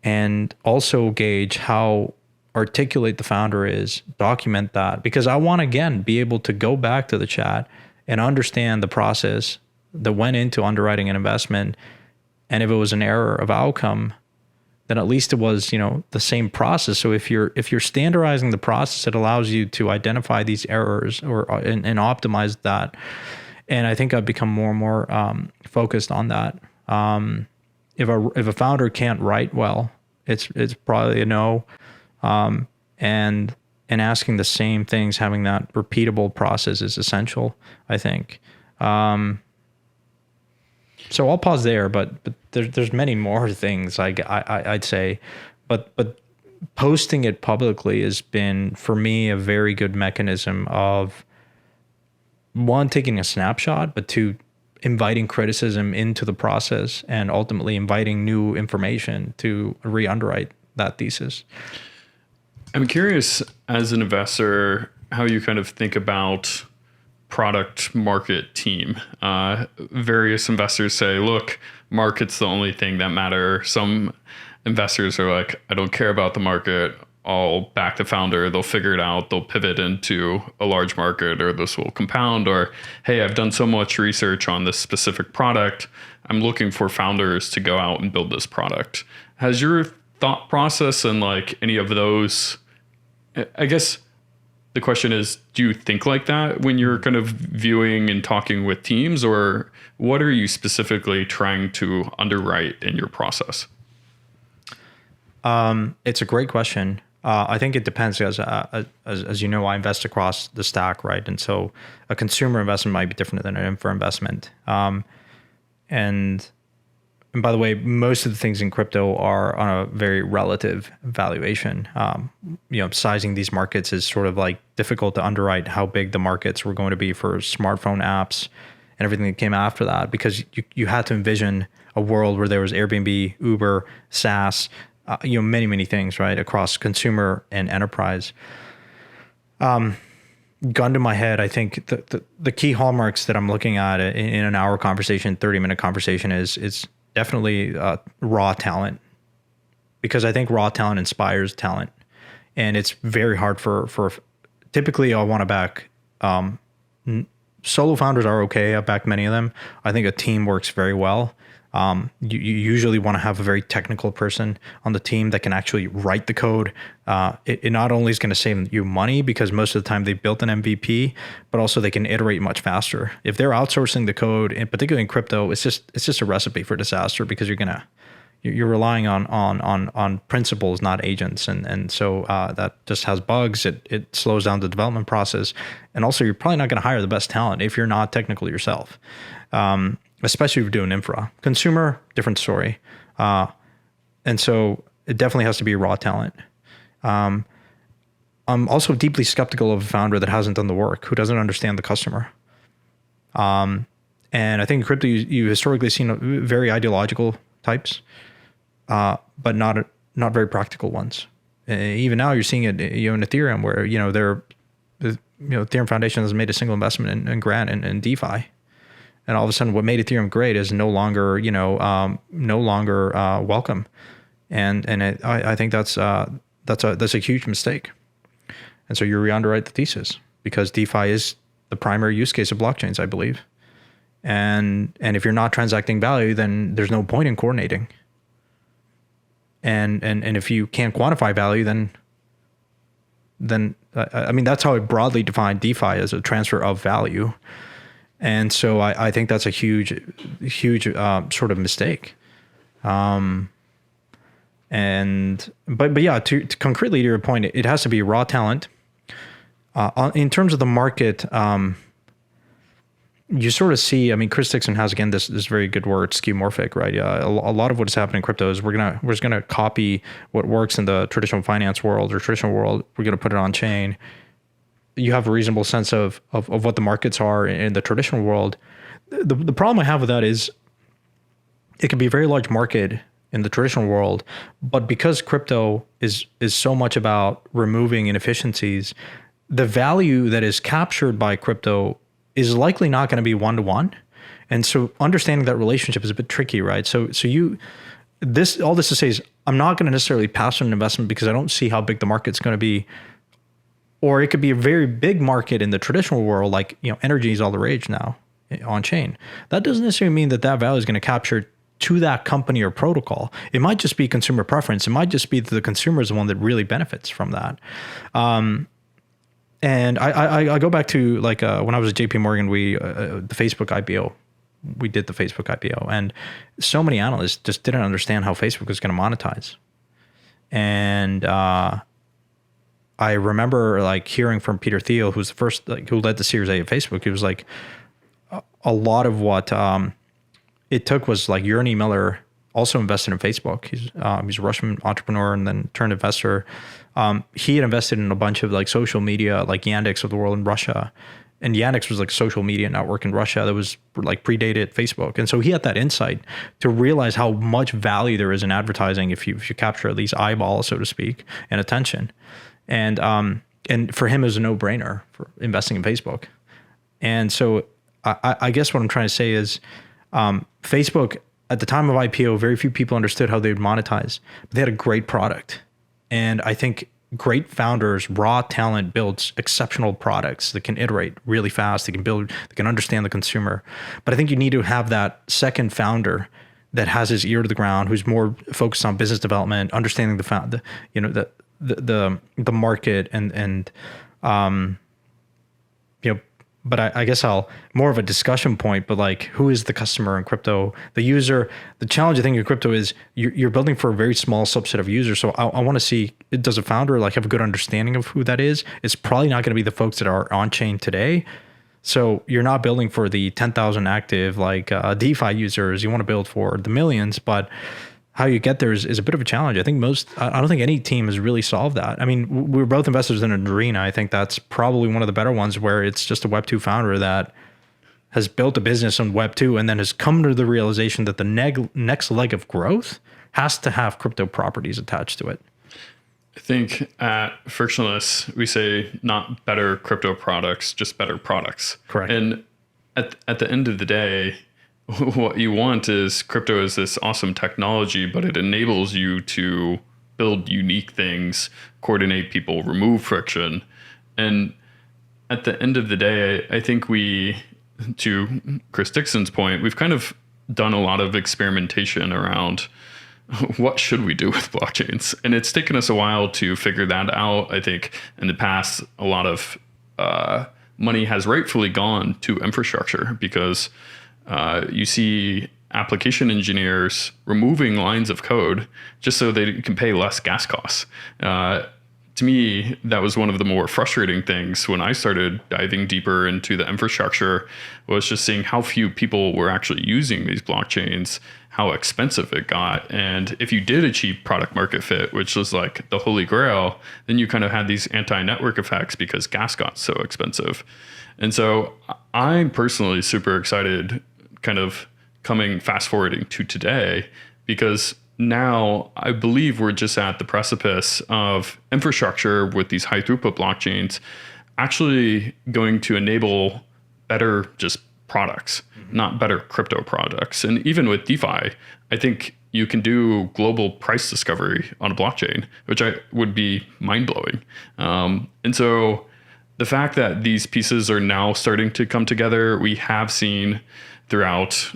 and also gauge how articulate the founder is, document that, because I want to, again, be able to go back to the chat and understand the process that went into underwriting an investment. And if it was an error of outcome, then at least it was, the same process. So if you're standardizing the process, it allows you to identify these errors and optimize that. And I think I've become more and more focused on that. If a founder can't write well, it's probably a no. And asking the same things, having that repeatable process is essential, I think. So I'll pause there, but there's many more things I'd say, but posting it publicly has been for me a very good mechanism of one, taking a snapshot, but two, inviting criticism into the process and ultimately inviting new information to re-underwrite that thesis. I'm curious, as an investor, how you kind of think about product market team. Various investors say, look, market's the only thing that matter. Some investors are like, I don't care about the market. I'll back the founder. They'll figure it out. They'll pivot into a large market, or this will compound, or, hey, I've done so much research on this specific product. I'm looking for founders to go out and build this product. Has your thought process and like any of those, I guess the question is, do you think like that when you're kind of viewing and talking with teams, or what are you specifically trying to underwrite in your process? It's a great question. I think it depends, as you know, I invest across the stack, right? And so a consumer investment might be different than an infra investment. And by the way, most of the things in crypto are on a very relative valuation. Sizing these markets is sort of like difficult to underwrite how big the markets were going to be for smartphone apps and everything that came after that, because you had to envision a world where there was Airbnb, Uber, SaaS, many things, right, across consumer and enterprise. Gun to my head, I think the key hallmarks that I'm looking at in an hour conversation, 30-minute conversation is definitely raw talent, because I think raw talent inspires talent, and it's very hard for typically I want to back solo founders are okay. I've backed many of them. I think a team works very well. You usually want to have a very technical person on the team that can actually write the code. It not only is going to save you money, because most of the time they built an MVP, but also they can iterate much faster. If they're outsourcing the code, and particularly in crypto, it's just a recipe for disaster, because you're relying on principles, not agents, and so that just has bugs. It slows down the development process, and also you're probably not going to hire the best talent if you're not technical yourself. Especially if you're doing infra. Consumer, different story. And so it definitely has to be raw talent. I'm also deeply skeptical of a founder that hasn't done the work, who doesn't understand the customer. And I think in crypto, you historically seen very ideological types, but not very practical ones. Even now, you're seeing it, in Ethereum, where Ethereum Foundation has made a single investment in Grant and DeFi, and all of a sudden, what made Ethereum great is no longer welcome, I think that's a huge mistake. And so you re-underwrite the thesis, because DeFi is the primary use case of blockchains, I believe. And if you're not transacting value, then there's no point in coordinating. And if you can't quantify value, then I mean, that's how I broadly define DeFi, as a transfer of value. And so I think that's a huge sort of mistake. But yeah, to concretely to your point, it has to be raw talent. In terms of the market, you sort of see, I mean, Chris Dixon has, again, this very good word, skeuomorphic, right? A lot of what is happening in crypto is we're just gonna copy what works in the traditional finance world or traditional world. We're gonna put it on chain. You have a reasonable sense of what the markets are in the traditional world. The problem I have with that is it can be a very large market in the traditional world, but because crypto is so much about removing inefficiencies, the value that is captured by crypto is likely not going to be one-to-one. And so understanding that relationship is a bit tricky, right? So all this to say is, I'm not going to necessarily pass on an investment because I don't see how big the market's going to be. Or it could be a very big market in the traditional world, like, energy is all the rage now on chain. That doesn't necessarily mean that value is going to capture to that company or protocol. It might just be consumer preference. It might just be that the consumer is the one that really benefits from that. And I go back to when I was at JP Morgan, the Facebook IPO, we did the Facebook IPO, and so many analysts just didn't understand how Facebook was going to monetize. And I remember hearing from Peter Thiel, who's the first, who led the Series A of Facebook. He was like, a lot of what it took was Yuri Miller also invested in Facebook. He's a Russian entrepreneur and then turned investor. He had invested in a bunch of social media, like Yandex of the world in Russia. And Yandex was a social media network in Russia that was predated Facebook. And so he had that insight to realize how much value there is in advertising if you capture these eyeballs, so to speak, and attention. And for him, it was a no-brainer for investing in Facebook. And so I guess what I'm trying to say is Facebook, at the time of IPO, very few people understood how they would monetize, but they had a great product. And I think great founders, raw talent, builds exceptional products that can iterate really fast. They can understand the consumer. But I think you need to have that second founder that has his ear to the ground, who's more focused on business development, understanding the market and but I guess more of a discussion point, but who is the customer in crypto? The user, the challenge I think in crypto is you're building for a very small subset of users. So I want to see, does a founder have a good understanding of who that is? It's probably not going to be the folks that are on chain today. So you're not building for the 10,000 active DeFi users. You want to build for the millions, but how you get there is a bit of a challenge. I don't think any team has really solved that. I mean, we're both investors in an arena. I think that's probably one of the better ones, where it's just a Web2 founder that has built a business on Web2 and then has come to the realization that the next leg of growth has to have crypto properties attached to it. I think at Frictionless, we say not better crypto products, just better products. Correct. And at the end of the day, what you want is crypto is this awesome technology, but it enables you to build unique things, coordinate people, remove friction. And at the end of the day, I think to Chris Dixon's point, we've kind of done a lot of experimentation around what should we do with blockchains. And it's taken us a while to figure that out. I think in the past, a lot of money has rightfully gone to infrastructure, because you see application engineers removing lines of code just so they can pay less gas costs. to me, that was one of the more frustrating things when I started diving deeper into the infrastructure, was just seeing how few people were actually using these blockchains, how expensive it got. And if you did achieve product market fit, which was like the holy grail, then you kind of had these anti-network effects because gas got so expensive. And so I'm personally super excited kind of fast forwarding to today, because now I believe we're just at the precipice of infrastructure with these high throughput blockchains actually going to enable better just products, not better crypto products. And even with DeFi, I think you can do global price discovery on a blockchain, which would be mind blowing. And so the fact that these pieces are now starting to come together, we have seen throughout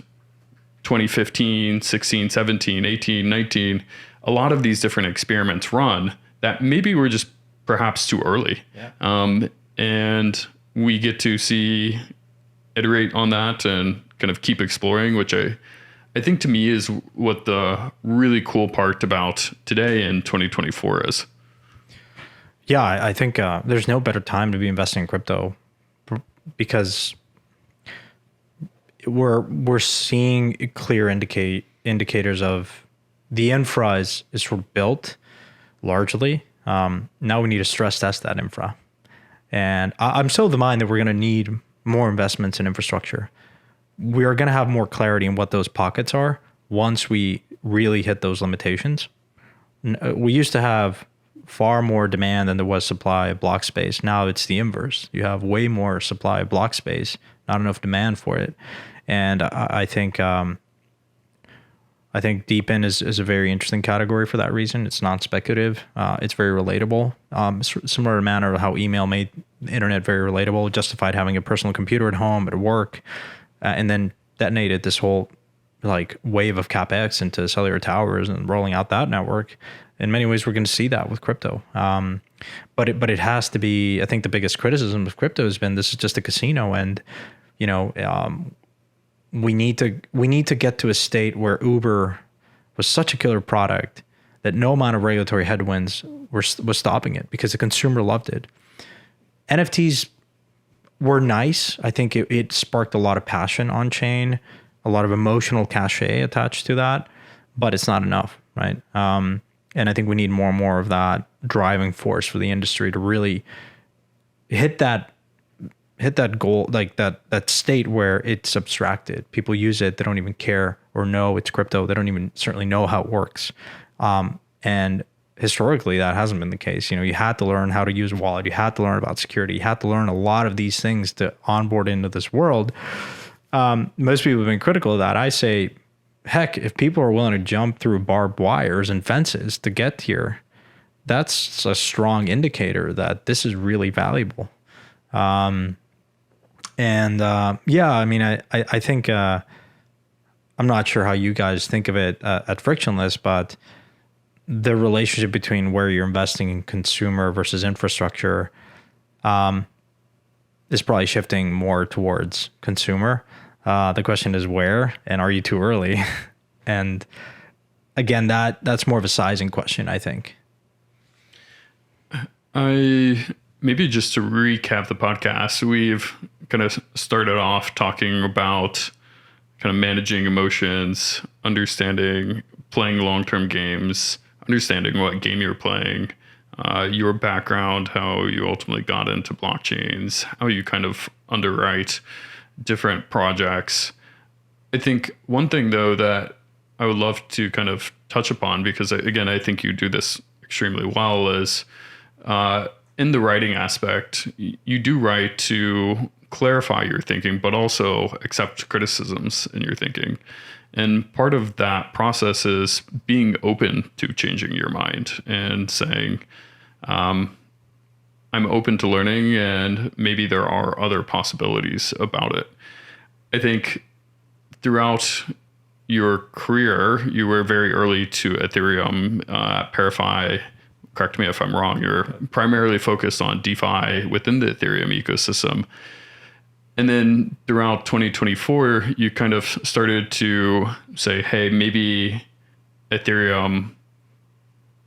2015, 16, 17, 18, 19, a lot of these different experiments run that maybe we're just perhaps too early. Yeah. And we get to iterate on that and kind of keep exploring, which I think to me is what the really cool part about today in 2024 is. Yeah, I think there's no better time to be investing in crypto, because we're seeing clear indicators of the infra is sort of built largely. Now we need to stress test that infra. And I'm still of the mind that we're going to need more investments in infrastructure. We are going to have more clarity in what those pockets are once we really hit those limitations. We used to have far more demand than there was supply of block space. Now it's the inverse. You have way more supply of block space, not enough demand for it. And I think DePIN is a very interesting category for that reason. It's non-speculative. It's very relatable. Similar manner to how email made the internet very relatable, justified having a personal computer at home, at work, and then detonated this whole like wave of CapEx into cellular towers and rolling out that network. In many ways, we're going to see that with crypto. But it has to be. I think the biggest criticism of crypto has been this is just a casino, and we need to get to a state where Uber was such a killer product that no amount of regulatory headwinds was stopping it, because the consumer loved it. NFTs were nice. I think it sparked a lot of passion on chain, a lot of emotional cachet attached to that, but it's not enough, right? And I think we need more and more of that driving force for the industry to really hit that goal, like that state where it's abstracted. People use it, they don't even care or know it's crypto. They don't even certainly know how it works. And historically, that hasn't been the case. You had to learn how to use a wallet. You had to learn about security. You had to learn a lot of these things to onboard into this world. Most people have been critical of that. I say, heck, if people are willing to jump through barbed wires and fences to get here, that's a strong indicator that this is really valuable. I mean, I think, I'm not sure how you guys think of it at Frictionless, but the relationship between where you're investing in consumer versus infrastructure is probably shifting more towards consumer. The question is where, and are you too early? And again, that's more of a sizing question, I think. Maybe just to recap the podcast, we've kind of started off talking about kind of managing emotions, understanding playing long-term games, understanding what game you're playing, your background, how you ultimately got into blockchains, how you kind of underwrite different projects. I think one thing, though, that I would love to kind of touch upon, because again, I think you do this extremely well, is in the writing aspect, you do write to clarify your thinking, but also accept criticisms in your thinking. And part of that process is being open to changing your mind and saying, I'm open to learning, and maybe there are other possibilities about it. I think throughout your career, you were very early to Ethereum, ParaFi. Correct me if I'm wrong. You're primarily focused on DeFi within the Ethereum ecosystem. And then throughout 2024, you kind of started to say, hey, maybe Ethereum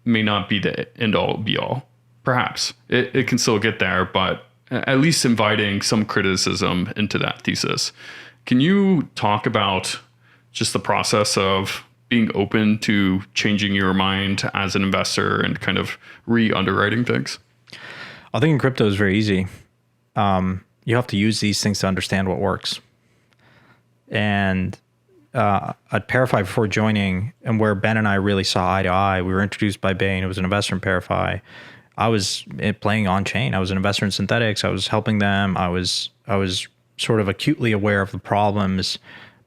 may not be the end all be all. perhaps it can still get there, but at least inviting some criticism into that thesis. Can you talk about just the process of being open to changing your mind as an investor and kind of re-underwriting things? I think in crypto is very easy. You have to use these things to understand what works. And at ParaFi before joining, and where Ben and I really saw eye to eye, we were introduced by Bain, who was an investor in ParaFi. I was playing on chain. I was an investor in synthetics. I was helping them. I was sort of acutely aware of the problems,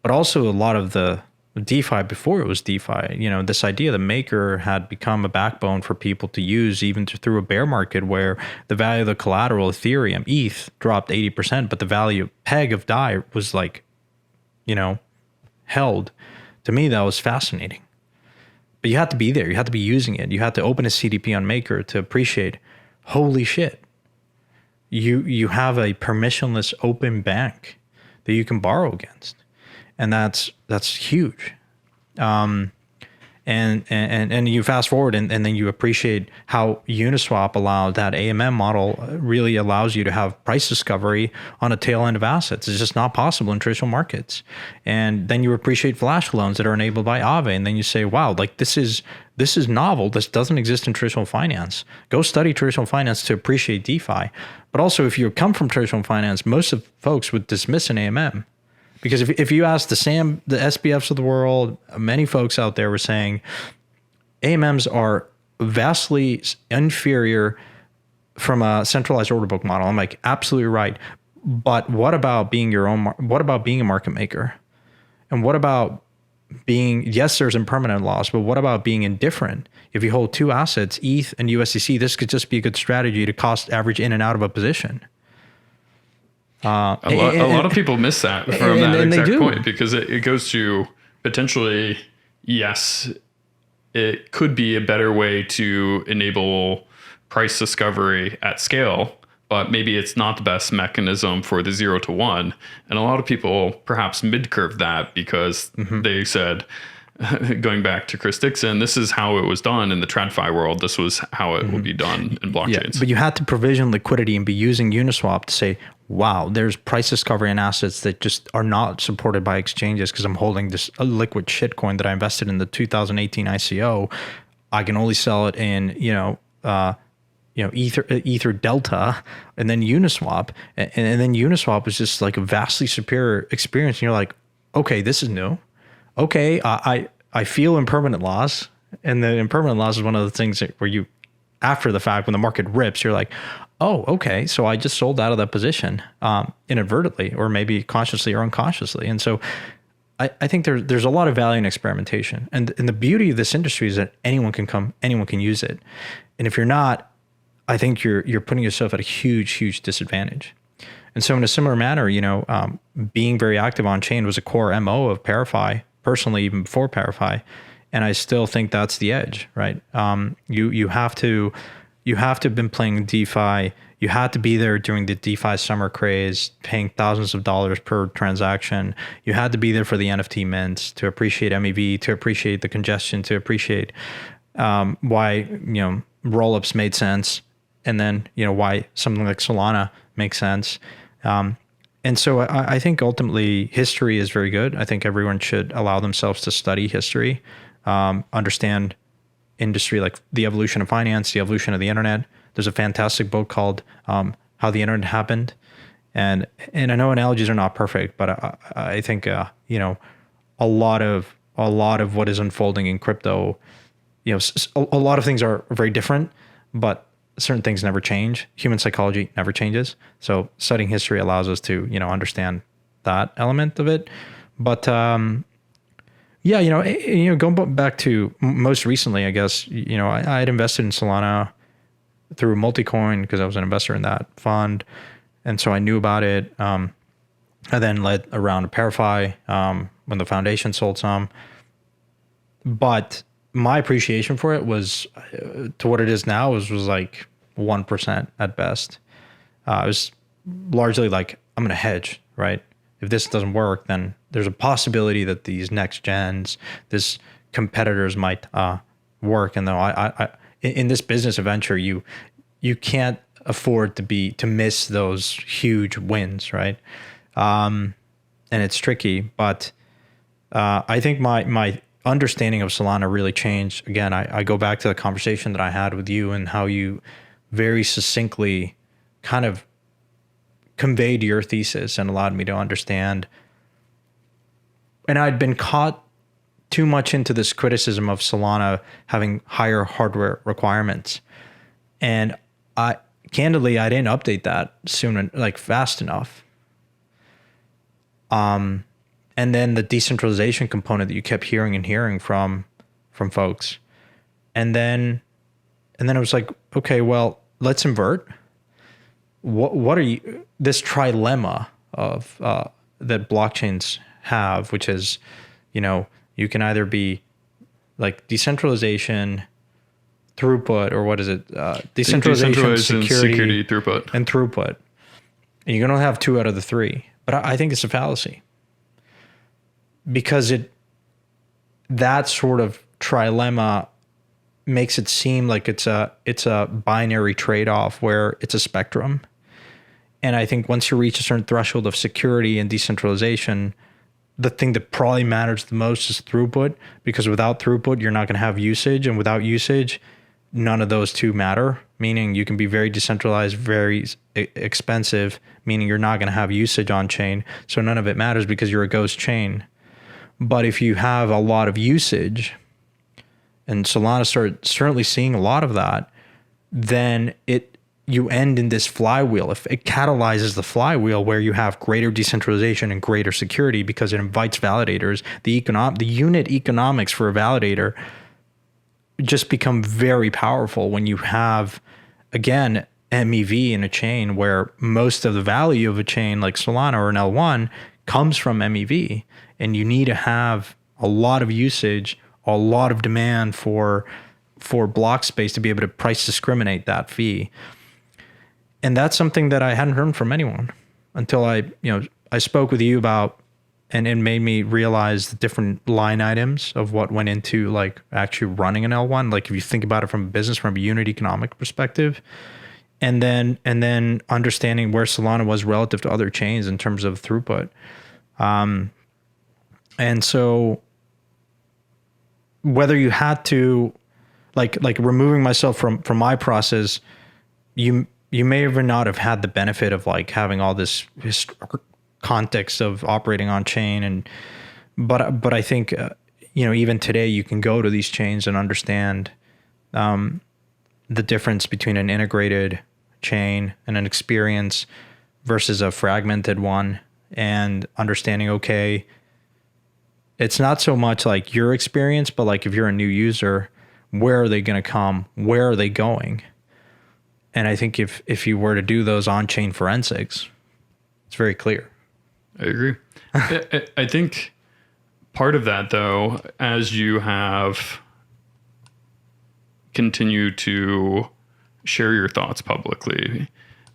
but also a lot of the DeFi before it was DeFi. You know, this idea that Maker had become a backbone for people to use even through a bear market where the value of the collateral, Ethereum, ETH dropped 80%, but the value peg of DAI was like, you know, held. To me, that was fascinating. But you had to be there. You had to be using it. You had to open a CDP on Maker to appreciate, holy shit, you have a permissionless open bank that you can borrow against. And that's huge. And you fast forward and then you appreciate how Uniswap allowed that AMM model really allows you to have price discovery on a tail end of assets. It's just not possible in traditional markets. And then you appreciate flash loans that are enabled by Aave. And then you say, wow, like this is novel. This doesn't exist in traditional finance. Go study traditional finance to appreciate DeFi. But also if you come from traditional finance, most of folks would dismiss an AMM. Because if you ask the SBFs of the world, many folks out there were saying AMMs are vastly inferior from a centralized order book model. I'm like, absolutely right. But what about being what about being a market maker? And what about being, yes, there's impermanent loss, but what about being indifferent? If you hold two assets, ETH and USDC, this could just be a good strategy to cost average in and out of a position. A lot of people miss that from that exact point, because it goes to potentially, yes, it could be a better way to enable price discovery at scale, but maybe it's not the best mechanism for the 0 to 1. And a lot of people perhaps mid-curve that because they said, going back to Chris Dixon, this is how it was done in the TradFi world. This was how it would be done in blockchains. Yeah, but you had to provision liquidity and be using Uniswap to say, wow, there's price discovery in assets that just are not supported by exchanges because I'm holding this liquid shitcoin that I invested in the 2018 ICO. I can only sell it in, Ether Delta and then Uniswap. And then Uniswap is just like a vastly superior experience. And you're like, okay, this is new. Okay, I feel impermanent loss. And the impermanent loss is one of the things where you, after the fact, when the market rips, you're like, oh, okay, so I just sold out of that position inadvertently, or maybe consciously or unconsciously. And so I think there's a lot of value in experimentation. And the beauty of this industry is that anyone can use it. And if you're not, I think you're putting yourself at a huge disadvantage. And so in a similar manner, being very active on chain was a core MO of ParaFi, personally, even before ParaFi. And I still think that's the edge, right? You have to have been playing DeFi. You had to be there during the DeFi summer craze, paying thousands of dollars per transaction. You had to be there for the NFT mints to appreciate MEV, to appreciate the congestion, to appreciate why rollups made sense, and then why something like Solana makes sense. And so I think ultimately history is very good. I think everyone should allow themselves to study history, understand industry, like the evolution of finance, the evolution of the internet. There's a fantastic book called How the Internet Happened. And I know analogies are not perfect, but I think, a lot of what is unfolding in crypto, a lot of things are very different, but certain things never change. Human psychology never changes. So studying history allows us to, understand that element of it. But, going back to most recently, I guess, I had invested in Solana through Multicoin because I was an investor in that fund. And so I knew about it. I then led a round of ParaFi when the foundation sold some. But my appreciation for it was to what it is now was like 1% at best. It was largely like, I'm going to hedge, right? If this doesn't work, then there's a possibility that these next gens, this competitors might work. And though I in this business venture, you you can't afford to miss those huge wins, right? And it's tricky, but I think my understanding of Solana really changed. Again, I go back to the conversation that I had with you and how you very succinctly kind of conveyed your thesis and allowed me to understand. And I'd been caught too much into this criticism of Solana having higher hardware requirements. And candidly, I didn't update that soon, like fast enough. And then the decentralization component that you kept hearing from folks. And then it was like, okay, well, let's invert. What are you, this trilemma of that blockchains have, which is, you can either be like decentralization, throughput, or what is it? Decentralization, security, throughput. And throughput. And you're going to have 2 out of the 3. But I think it's a fallacy. Because that sort of trilemma makes it seem like it's a binary trade-off where it's a spectrum. And I think once you reach a certain threshold of security and decentralization, the thing that probably matters the most is throughput, because without throughput, you're not going to have usage. And without usage, none of those two matter, meaning you can be very decentralized, very expensive, meaning you're not going to have usage on chain. So none of it matters because you're a ghost chain. But if you have a lot of usage, and Solana started certainly seeing a lot of that, then you end in this flywheel. If it catalyzes the flywheel where you have greater decentralization and greater security because it invites validators, the unit economics for a validator just become very powerful when you have, again, MEV in a chain where most of the value of a chain like Solana or an L1 comes from MEV, and you need to have a lot of usage, a lot of demand for block space to be able to price discriminate that fee. And that's something that I hadn't heard from anyone until I spoke with you about, and it made me realize the different line items of what went into like actually running an L1. Like if you think about it from a unit economic perspective, and then understanding where Solana was relative to other chains in terms of throughput. And so whether you had to like removing myself from my process, you may or may not have had the benefit of like having all this context of operating on chain, but I think even today you can go to these chains and understand the difference between an integrated chain and an experience versus a fragmented one, and understanding, okay, it's not so much like your experience, but like if you're a new user, where are they going to come? Where are they going? And I think if you were to do those on-chain forensics, it's very clear. I agree. I think part of that, though, as you have continued to share your thoughts publicly,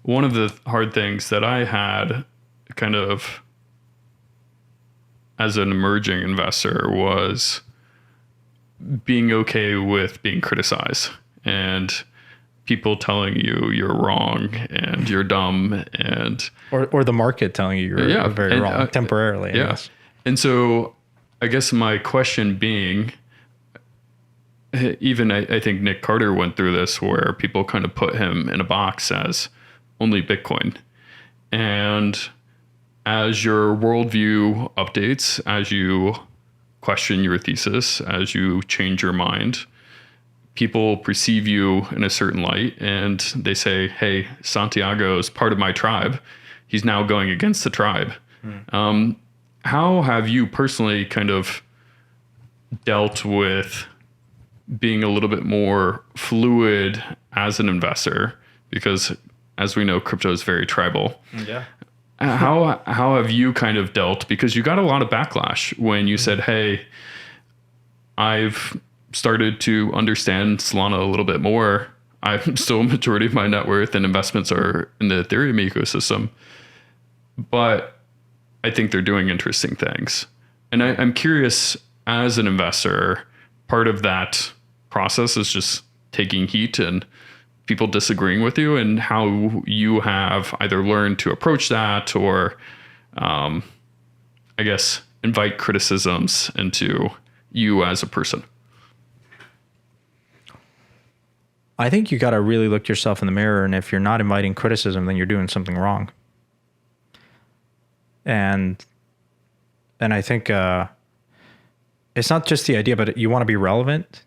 one of the hard things that I had kind of as an emerging investor was being okay with being criticized and people telling you you're wrong and you're dumb, and or the market telling you you're very wrong temporarily. Yes. And so I guess my question being, even I think Nick Carter went through this where people kind of put him in a box as only Bitcoin. And as your worldview updates, as you question your thesis, as you change your mind, people perceive you in a certain light and they say, hey, Santiago is part of my tribe. He's now going against the tribe. How have you personally kind of dealt with being a little bit more fluid as an investor? Because as we know, crypto is very tribal. Yeah. How have you kind of dealt? Because you got a lot of backlash when you said, hey, I've started to understand Solana a little bit more. I'm still a majority of my net worth and investments are in the Ethereum ecosystem, but I think they're doing interesting things. And I'm curious, as an investor, part of that process is just taking heat and people disagreeing with you, and how you have either learned to approach that or, I guess, invite criticisms into you as a person. I think you got to really look yourself in the mirror, and if you're not inviting criticism, then you're doing something wrong. And I think it's not just the idea, but you want to be relevant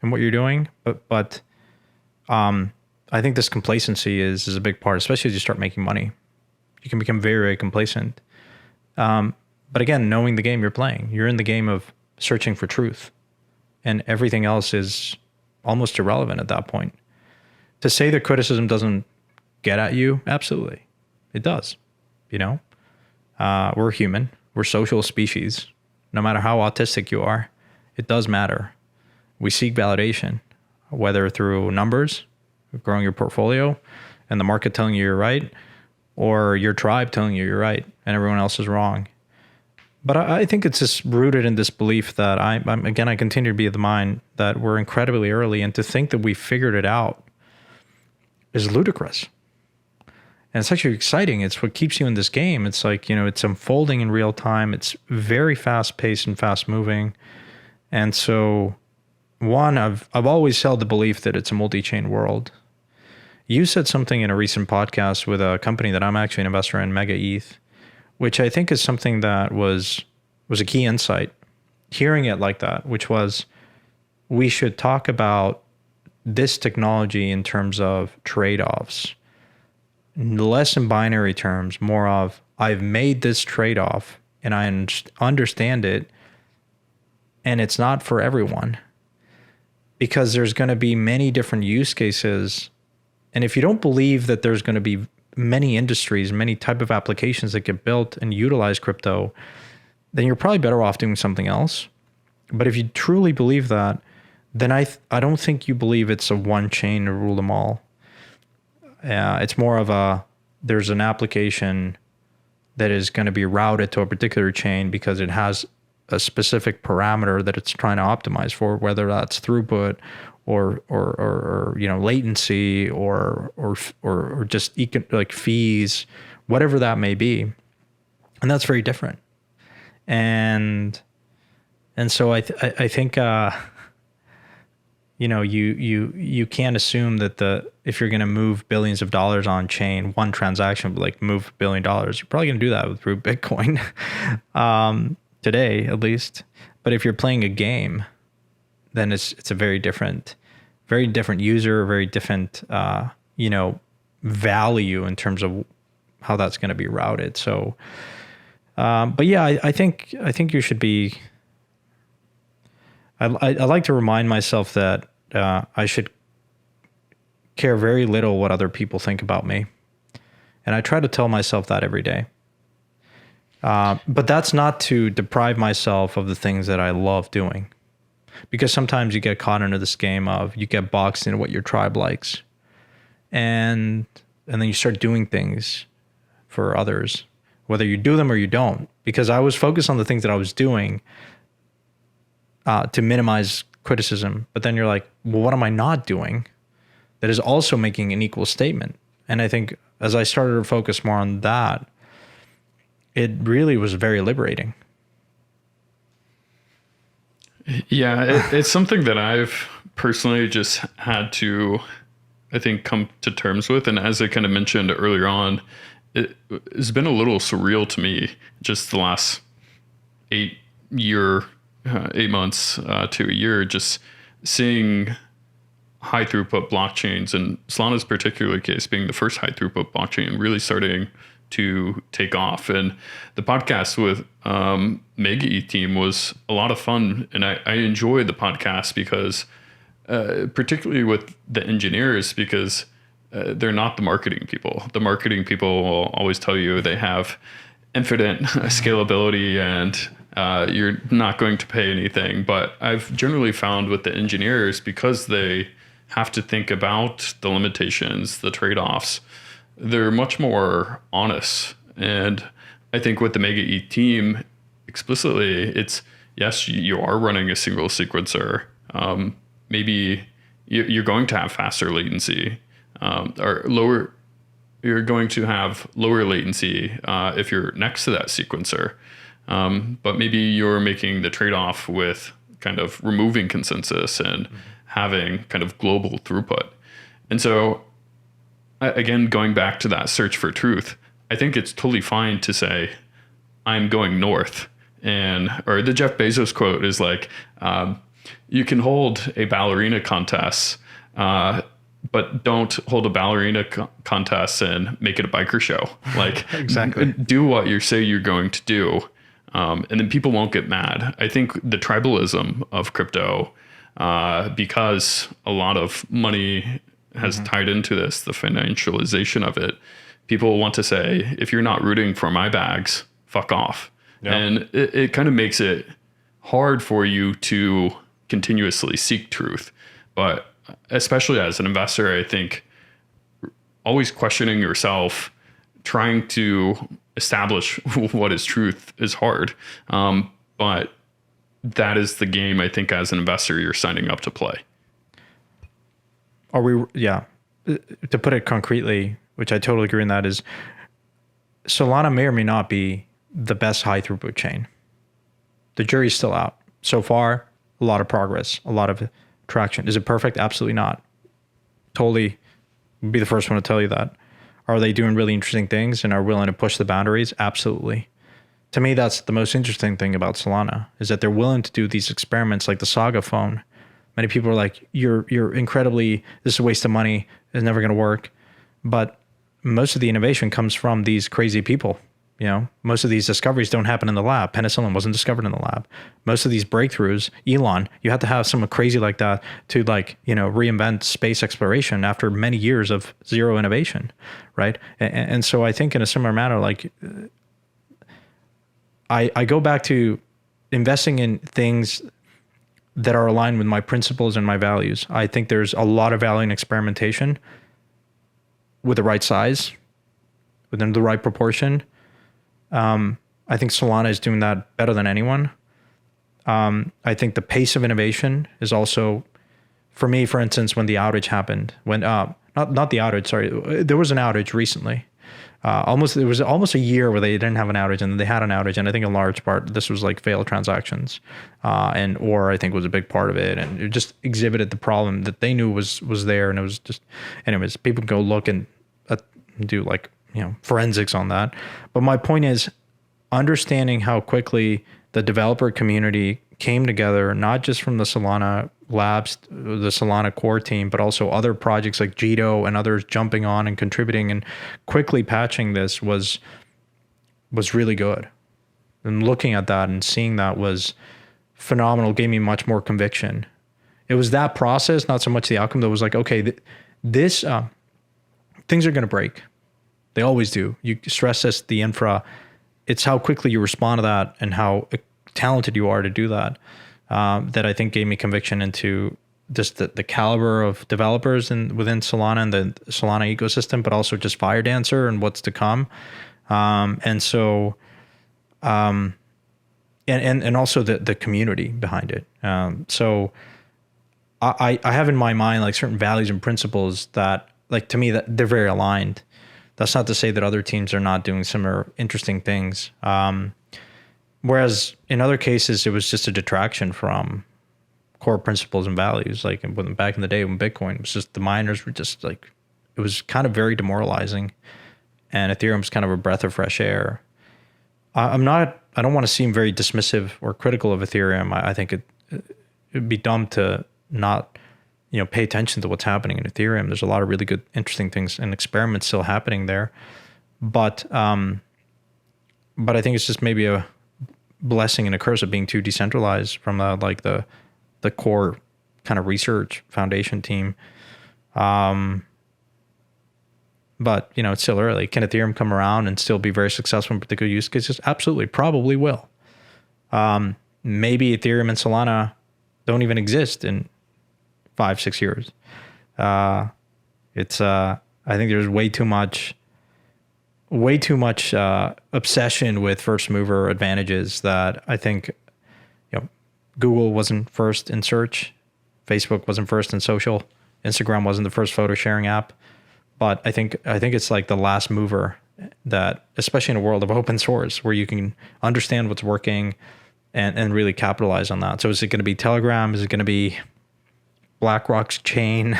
in what you're doing. But I think this complacency is a big part, especially as you start making money. You can become very, very complacent. But again, knowing the game you're playing, you're in the game of searching for truth, and everything else is almost irrelevant at that point. To say that criticism doesn't get at you, absolutely, it does. You know, we're human, we're social species. No matter how autistic you are, it does matter. We seek validation, whether through numbers, growing your portfolio, and the market telling you you're right, or your tribe telling you you're right and everyone else is wrong. But I think it's just rooted in this belief that I continue to be of the mind that we're incredibly early, and to think that we figured it out is ludicrous. And it's actually exciting. It's what keeps you in this game. It's like, you know, it's unfolding in real time. It's very fast paced and fast moving. And so I've always held the belief that it's a multi-chain world. You said something in a recent podcast with a company that I'm actually an investor in, MegaETH, which I think is something that was a key insight, hearing it like that, which was we should talk about this technology in terms of trade-offs, less in binary terms, more of I've made this trade-off and I understand it, and it's not for everyone, because there's going to be many different use cases. And if you don't believe that there's going to be many industries, many type of applications that get built and utilize crypto, then you're probably better off doing something else. But if you truly believe that, then I don't think you believe it's a one chain to rule them all. It's more of there's an application that is going to be routed to a particular chain because it has a specific parameter that it's trying to optimize for, whether that's throughput or you know, latency or just like fees, whatever that may be. And that's very different. And so I think you know, you can't assume that if you're going to move billions of dollars on chain, one transaction would like move $1 billion. You're probably going to do that through Bitcoin today, at least. But if you're playing a game, then it's a very different user, very different, you know, value in terms of how that's going to be routed. So, but yeah, I think you should be. I like to remind myself that I should care very little what other people think about me, and I try to tell myself that every day. But that's not to deprive myself of the things that I love doing. Because sometimes you get caught into this game of you get boxed into what your tribe likes, and then you start doing things for others, whether you do them or you don't. Because I was focused on the things that I was doing to minimize criticism, but then you're like, well, what am I not doing that is also making an equal statement? And I think as I started to focus more on that, it really was very liberating. Yeah, it's something that I've personally just had to, I think, come to terms with. And as I kind of mentioned earlier on, it's been a little surreal to me just the last 8 months to a year, just seeing high throughput blockchains, and Solana's particular case being the first high throughput blockchain really starting to take off. And the podcast with MegaETH team was a lot of fun, and I enjoyed the podcast because particularly with the engineers, because they're not the marketing people. The marketing people will always tell you they have infinite scalability and you're not going to pay anything. But I've generally found with the engineers, because they have to think about the limitations, the trade-offs, they're much more honest. And I think with the MegaETH team, explicitly, it's, yes, you are running a single sequencer. Maybe you're going to have faster latency. or lower. You're going to have lower latency if you're next to that sequencer. But maybe you're making the trade-off with kind of removing consensus and having kind of global throughput. And so, again, going back to that search for truth, I think it's totally fine to say, I'm going north. Or the Jeff Bezos quote is like, you can hold a ballerina contest, but don't hold a ballerina contest and make it a biker show. Like, Exactly. Do what you say you're going to do. And then people won't get mad. I think the tribalism of crypto, because a lot of money has tied into this, the financialization of it, people want to say, if you're not rooting for my bags, fuck off. Yeah. And it kind of makes it hard for you to continuously seek truth. But especially as an investor, I think always questioning yourself, trying to establish what is truth is hard. But that is the game, I think, as an investor, you're signing up to play. To put it concretely, which I totally agree in that, is Solana may or may not be the best high throughput chain. The jury's still out. So far, a lot of progress, a lot of traction. Is it perfect? Absolutely not. Totally be the first one to tell you that. Are they doing really interesting things and are willing to push the boundaries? Absolutely. To me, that's the most interesting thing about Solana, is that they're willing to do these experiments like the Saga phone. Many people are like, you're incredibly, this is a waste of money, it's never going to work. But most of the innovation comes from these crazy people. You know, most of these discoveries don't happen in the lab. Penicillin wasn't discovered in the lab. Most of these breakthroughs, Elon, you have to have someone crazy like that to reinvent space exploration after many years of zero innovation, right? And so I think in a similar manner, I go back to investing in things that are aligned with my principles and my values. I think there's a lot of value in experimentation with the right size, within the right proportion. I think Solana is doing that better than anyone. I think the pace of innovation is also, for me, for instance, when the outage happened, not the outage, sorry, there was an outage recently. It was almost a year where they didn't have an outage, and then they had an outage, and I think in large part this was like failed transactions, or I think was a big part of it, and it just exhibited the problem that they knew was there, and it was just, anyways, people can go look and do forensics on that. But my point is understanding how quickly the developer community came together, not just from the Solana labs, the Solana core team, but also other projects like Jito and others jumping on and contributing and quickly patching this was really good. And looking at that and seeing that was phenomenal, gave me much more conviction. It was that process, not so much the outcome, that was like, okay, this things are going to break. They always do. You stress test the infra. It's how quickly you respond to that and how talented you are to do that, that I think gave me conviction into just the caliber of developers within Solana and the Solana ecosystem, but also just Fire Dancer and what's to come. And so, and also the community behind it. So I have in my mind like certain values and principles that, like, to me, that they're very aligned. That's not to say that other teams are not doing similar interesting things. Whereas in other cases, it was just a detraction from core principles and values. Like back in the day when Bitcoin was just, the miners were just like, it was kind of very demoralizing, and Ethereum was kind of a breath of fresh air. I don't want to seem very dismissive or critical of Ethereum. I think it'd be dumb to not, pay attention to what's happening in Ethereum. There's a lot of really good, interesting things and experiments still happening there. But I think it's just maybe a blessing and a curse of being too decentralized from the core kind of research foundation team. But it's still early. Can Ethereum come around and still be very successful in particular use cases? Absolutely, probably will. Maybe Ethereum and Solana don't even exist in 5-6 years. I think there's way too much obsession with first mover advantages that I think, Google wasn't first in search, Facebook wasn't first in social, Instagram wasn't the first photo sharing app. but I think it's like the last mover that, especially in a world of open source where you can understand what's working and really capitalize on that. So is it going to be Telegram? Is it going to be BlackRock's chain?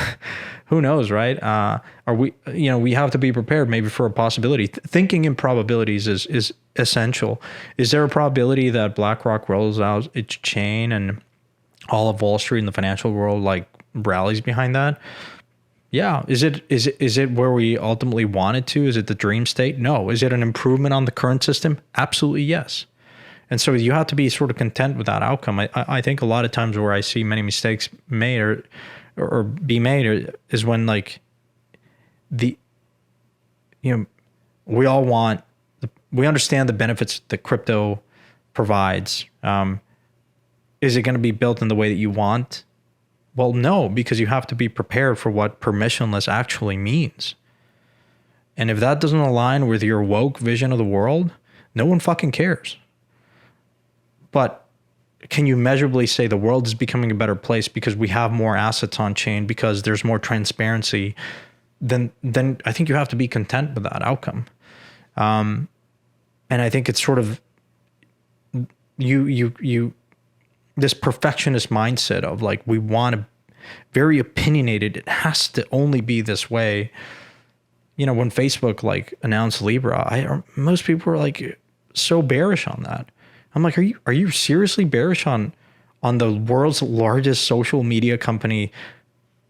Who knows, right? Are we, we have to be prepared maybe for a possibility. Thinking in probabilities is essential. Is there a probability that BlackRock rolls out its chain and all of Wall Street and the financial world like rallies behind that? Yeah. Is it where we ultimately want it to? Is it the dream state? No. Is it an improvement on the current system? Absolutely yes. And so you have to be sort of content with that outcome. I think a lot of times where I see many mistakes made or be made is when like we all want, we understand the benefits that crypto provides. Is it going to be built in the way that you want? Well, no, because you have to be prepared for what permissionless actually means. And if that doesn't align with your woke vision of the world, no one fucking cares. But can you measurably say the world is becoming a better place because we have more assets on chain, because there's more transparency? Then I think you have to be content with that outcome. And I think it's sort of you this perfectionist mindset of like, we want to very opinionated. It has to only be this way. When Facebook like announced Libra, most people were like so bearish on that. I'm like, are you seriously bearish on the world's largest social media company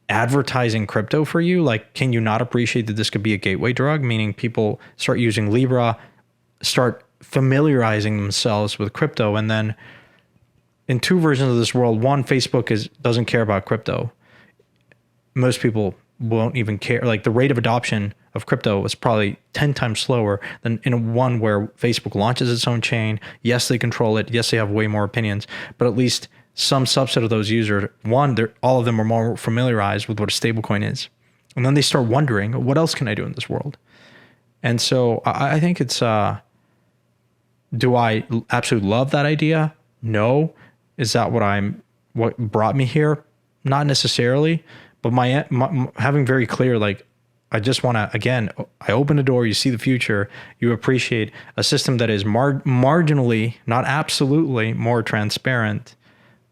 advertising crypto for you? Like, can you not appreciate that this could be a gateway drug? Meaning people start using Libra, start familiarizing themselves with crypto, and then in two versions of this world, one, Facebook doesn't care about crypto. Most people won't even care. Like the rate of adoption of crypto is probably 10 times slower than in one where Facebook launches its own chain. Yes, they control it. Yes, they have way more opinions, but at least some subset of those users, all of them are more familiarized with what a stablecoin is. And then they start wondering, what else can I do in this world? And so I think it's, do I absolutely love that idea? No. Is that what brought me here? Not necessarily, but my having very clear, like, I just want to, again, I open the door, you see the future, you appreciate a system that is marginally, not absolutely, more transparent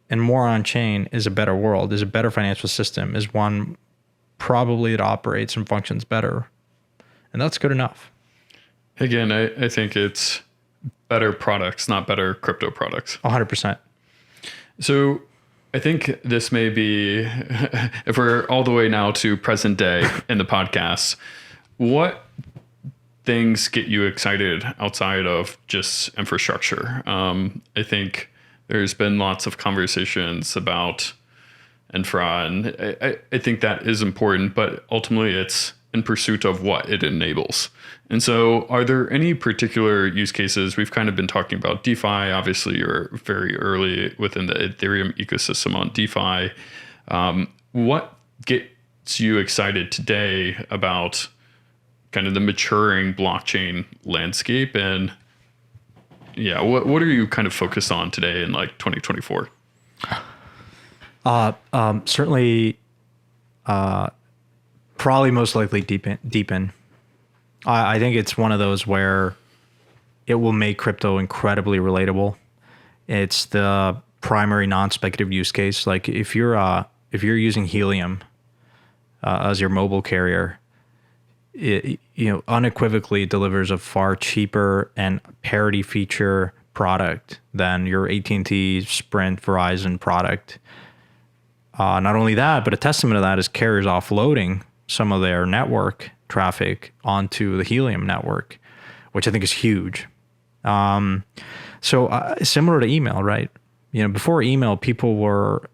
and more on chain is a better world, is a better financial system, is one probably that operates and functions better. And that's good enough. Again, I think it's better products, not better crypto products. 100%. So I think this may be, if we're all the way now to present day in the podcast, what things get you excited outside of just infrastructure? I think there's been lots of conversations about infra, and I think that is important, but ultimately it's in pursuit of what it enables. And so are there any particular use cases? We've kind of been talking about DeFi. Obviously, you're very early within the Ethereum ecosystem on DeFi. What gets you excited today about kind of the maturing blockchain landscape? And yeah, what are you kind of focused on today in like 2024? Certainly, probably most likely DePIN. I think it's one of those where it will make crypto incredibly relatable. It's the primary non-speculative use case. Like if you're using Helium as your mobile carrier, it unequivocally delivers a far cheaper and parity feature product than your AT&T, Sprint, Verizon product. Not only that, but a testament of that is carriers offloading some of their network traffic onto the Helium network, which I think is huge. So similar to email, right? Before email, you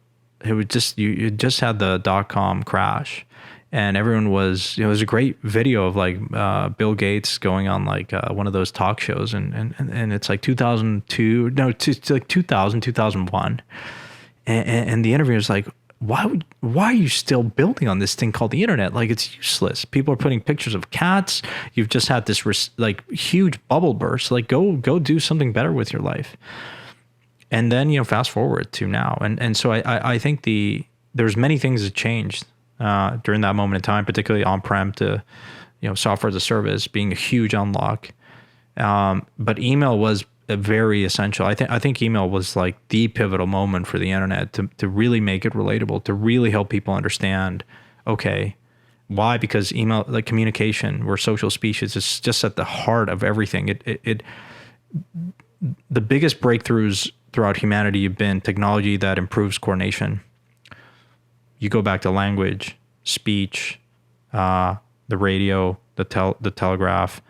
just had the .com crash, and everyone was, there's a great video of like Bill Gates going on like one of those talk shows, and it's like 2002, no, it's like 2001, and the interviewer is like, why are you still building on this thing called the internet? Like, it's useless. People are putting pictures of cats. You've just had this like huge bubble burst. Like, go do something better with your life. And then, fast forward to now. And so I think there's many things that changed during that moment in time, particularly on-prem to, software as a service being a huge unlock. But email was a very essential. I think email was like the pivotal moment for the internet to really make it relatable, to really help people understand, okay, why? Because email, like communication, we're social species, is just at the heart of everything. The biggest breakthroughs throughout humanity have been technology that improves coordination. You go back to language, speech, the radio, the telegraph,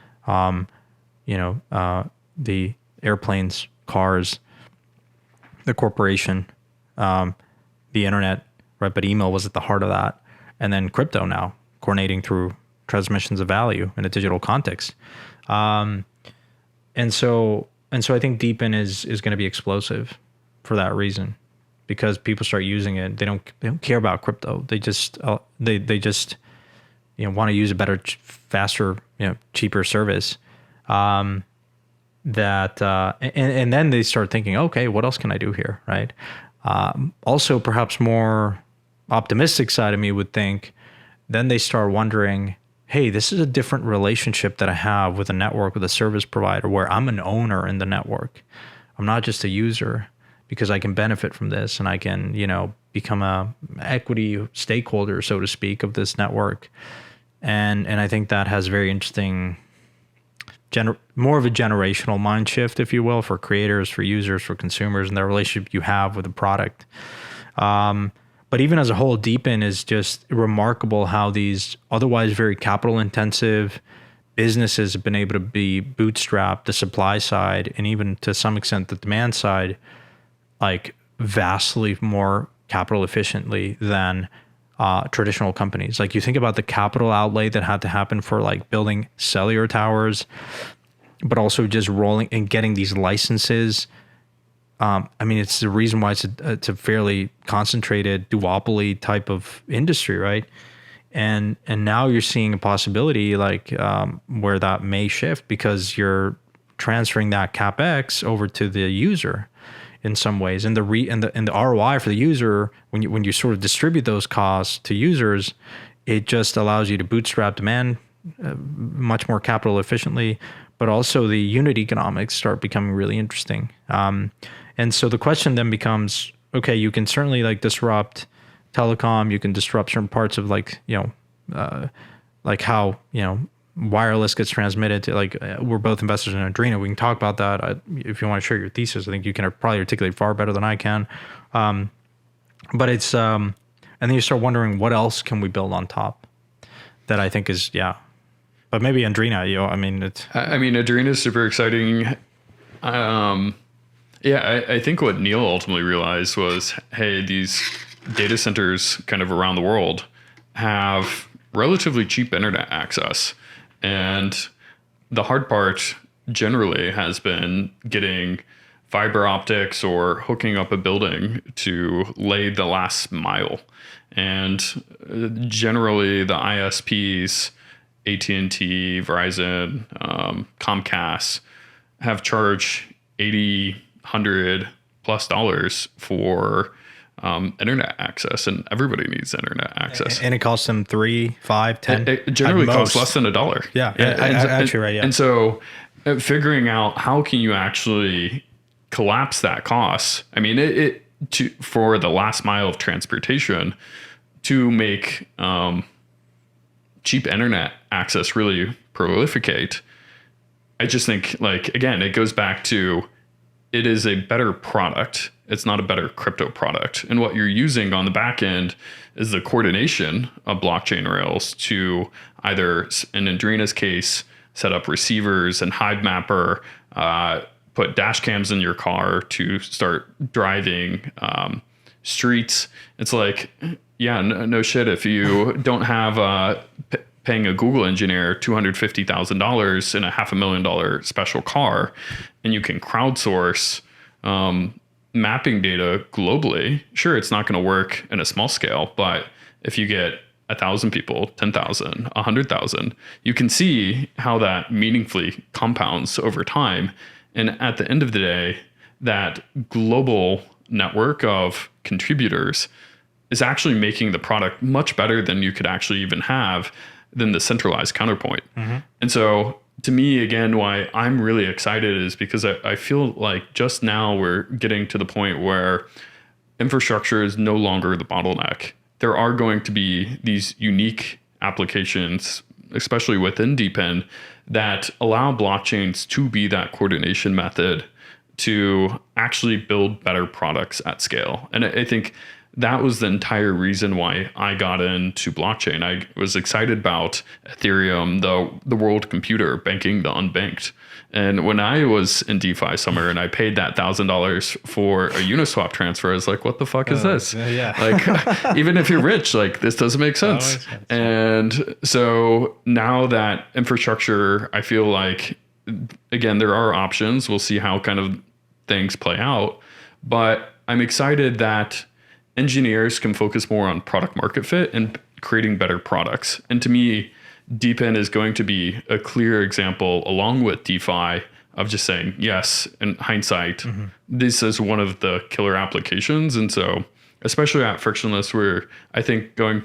the airplanes, cars, the corporation, the internet, right? But email was at the heart of that. And then crypto now, coordinating through transmissions of value in a digital context. And so I think DePIN is going to be explosive for that reason, because people start using it. They don't care about crypto. They just they just want to use a better, faster, cheaper service. And then they start thinking, okay, what else can I do here, right? Also, perhaps more optimistic side of me would think, then they start wondering, hey, this is a different relationship that I have with a network, with a service provider, where I'm an owner in the network. I'm not just a user, because I can benefit from this and I can, become a equity stakeholder, so to speak, of this network. And I think that has very interesting, more of a generational mind shift, if you will, for creators, for users, for consumers, and the relationship you have with the product. But even as a whole, DePIN is just remarkable how these otherwise very capital intensive businesses have been able to be bootstrapped, the supply side, and even to some extent the demand side, like vastly more capital efficiently than traditional companies. Like you think about the capital outlay that had to happen for like building cellular towers, but also just rolling and getting these licenses. It's the reason why it's a fairly concentrated duopoly type of industry, right? And now you're seeing a possibility like where that may shift, because you're transferring that CapEx over to the user in some ways, and the ROI for the user, when you sort of distribute those costs to users, it just allows you to bootstrap demand much more capital efficiently, but also the unit economics start becoming really interesting. And so the question then becomes, okay, you can certainly like disrupt telecom, you can disrupt certain parts of like how, wireless gets transmitted to we're both investors in Adrena. We can talk about that. If you want to share your thesis, I think you can probably articulate far better than I can. But it's, and then you start wondering what else can we build on top that I think is, but maybe Adrena, Adrena is super exciting. I think what Neil ultimately realized was, hey, these data centers kind of around the world have relatively cheap internet access. And the hard part generally has been getting fiber optics or hooking up a building to lay the last mile. And generally the ISPs, AT&T, Verizon, Comcast, have charged $80, $100+ for internet access, and everybody needs internet access. And it costs them $3, $5, $10. It generally costs less than $1. Yeah, actually, right. Yeah. And so, figuring out how can you actually collapse that cost. For the last mile of transportation, to make cheap internet access really proliferate. I just think, again, it goes back to, it is a better product. It's not a better crypto product. And what you're using on the back end is the coordination of blockchain rails to either, in Adrena's case, set up receivers and Hive Mapper, put dash cams in your car to start driving streets. It's like, no shit. If you don't have paying a Google engineer $250,000 in a $500,000 special car, and you can crowdsource mapping data globally, sure, it's not going to work in a small scale, but if you get 1,000 people, 10,000, 100,000, you can see how that meaningfully compounds over time. And at the end of the day, that global network of contributors is actually making the product much better than you could actually even have than the centralized counterpoint. And so to me, again, why I'm really excited is because I feel like just now we're getting to the point where infrastructure is no longer the bottleneck. There are going to be these unique applications, especially within DePIN, that allow blockchains to be that coordination method to actually build better products at scale. And I think that was the entire reason why I got into blockchain. I was excited about Ethereum, the world computer, banking the unbanked. And when I was in DeFi summer and I paid that $1,000 for a Uniswap transfer, I was like, what the fuck is this? Yeah. Like, even if you're rich, like, this doesn't make sense. And so now that infrastructure, I feel like, again, there are options. We'll see how kind of things play out. But I'm excited that engineers can focus more on product market fit and creating better products. And to me, DePIN is going to be a clear example, along with DeFi, of just saying, yes, in hindsight, this is one of the killer applications. And so, especially at Frictionless, we're, I think, going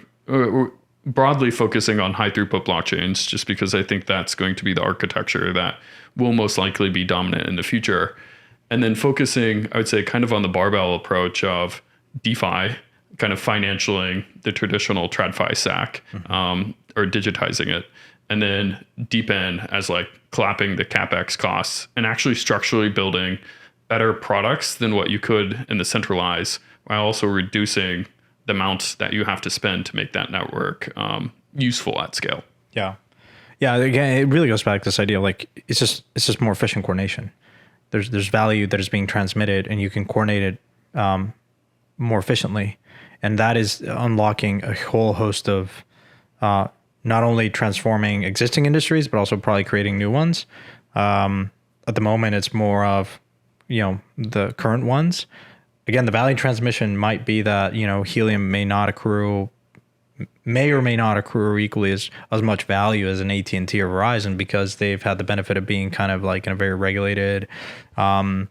broadly focusing on high throughput blockchains, just because I think that's going to be the architecture that will most likely be dominant in the future. And then focusing, I would say, kind of on the barbell approach of DeFi, kind of financialing the traditional TradFi stack, or digitizing it. And then DePIN as like clapping the CapEx costs and actually structurally building better products than what you could in the centralized, while also reducing the amount that you have to spend to make that network useful at scale. Yeah. Yeah. Again, it really goes back to this idea of like, it's just more efficient coordination. There's value that is being transmitted and you can coordinate it more efficiently. And that is unlocking a whole host of not only transforming existing industries, but also probably creating new ones. At the moment, it's more of, the current ones. Again, the value transmission might be that, Helium may or may not accrue equally as much value as an AT&T or Verizon, because they've had the benefit of being kind of like in a very regulated, privileged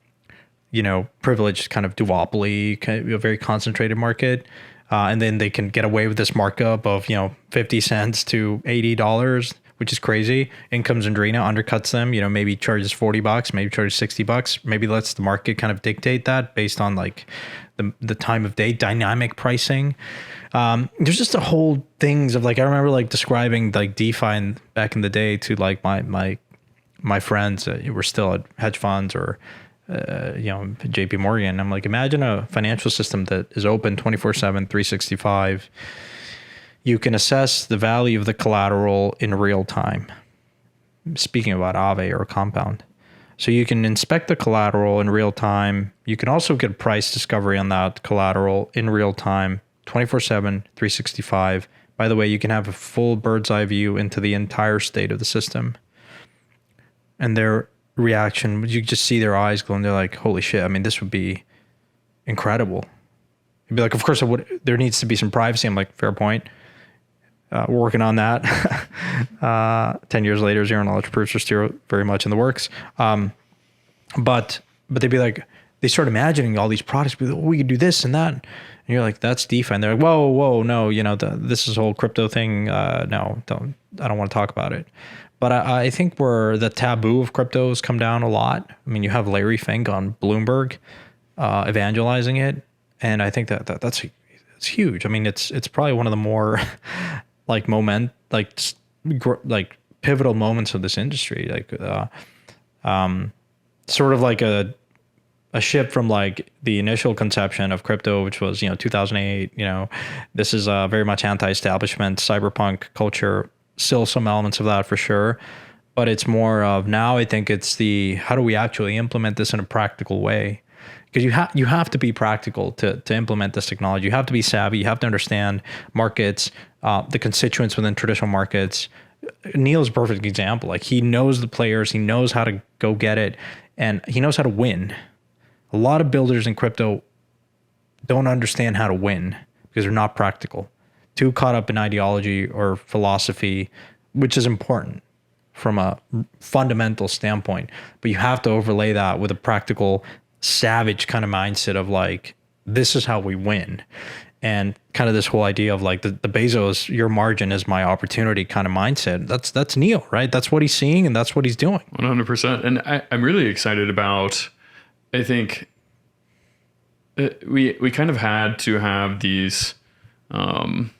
kind of duopoly, kind of a very concentrated market. And then they can get away with this markup of, 50 cents to $80, which is crazy. Incomes Andrina undercuts them, maybe charges $40, maybe charges $60, maybe lets the market kind of dictate that based on like the time of day, dynamic pricing. There's just a whole things of like, I remember like describing like DeFi back in the day to like my friends who were still at hedge funds or JP Morgan. I'm like, imagine a financial system that is open 24/7, 365. You can assess the value of the collateral in real time. Speaking about Aave or Compound. So you can inspect the collateral in real time. You can also get price discovery on that collateral in real time, 24/7, 365. By the way, you can have a full bird's eye view into the entire state of the system. And their reaction, you just see their eyes glowing. They're like, holy shit, I mean, this would be incredible. You'd be like, of course, there needs to be some privacy. I'm like, fair point. We're working on that. 10 years later, zero knowledge proofs are still very much in the works. But they'd be like, they start imagining all these products. Be like, oh, we could do this and that. And you're like, that's DeFi. And they're like, whoa, no, this is a whole crypto thing. No, I don't want to talk about it. But I think where the taboo of crypto has come down a lot. I mean, you have Larry Fink on Bloomberg evangelizing it. And I think that's huge. I mean, it's probably one of the more like pivotal moments of this industry. Like sort of like a shift from like the initial conception of crypto, which was, 2008, this is very much anti-establishment, cyberpunk culture, still some elements of that for sure. But it's more of now, I think it's how do we actually implement this in a practical way? Because you have to be practical to implement this technology. You have to be savvy. You have to understand markets, the constituents within traditional markets. Neil's a perfect example. Like, he knows the players, he knows how to go get it, and he knows how to win. A lot of builders in crypto don't understand how to win because they're not practical. Too caught up in ideology or philosophy, which is important from a fundamental standpoint. But you have to overlay that with a practical, savage kind of mindset of like, this is how we win. And kind of this whole idea of like the Bezos, your margin is my opportunity kind of mindset. That's Neil, right? That's what he's seeing and that's what he's doing. 100%. And I'm really excited about, I think we kind of had to have these, kind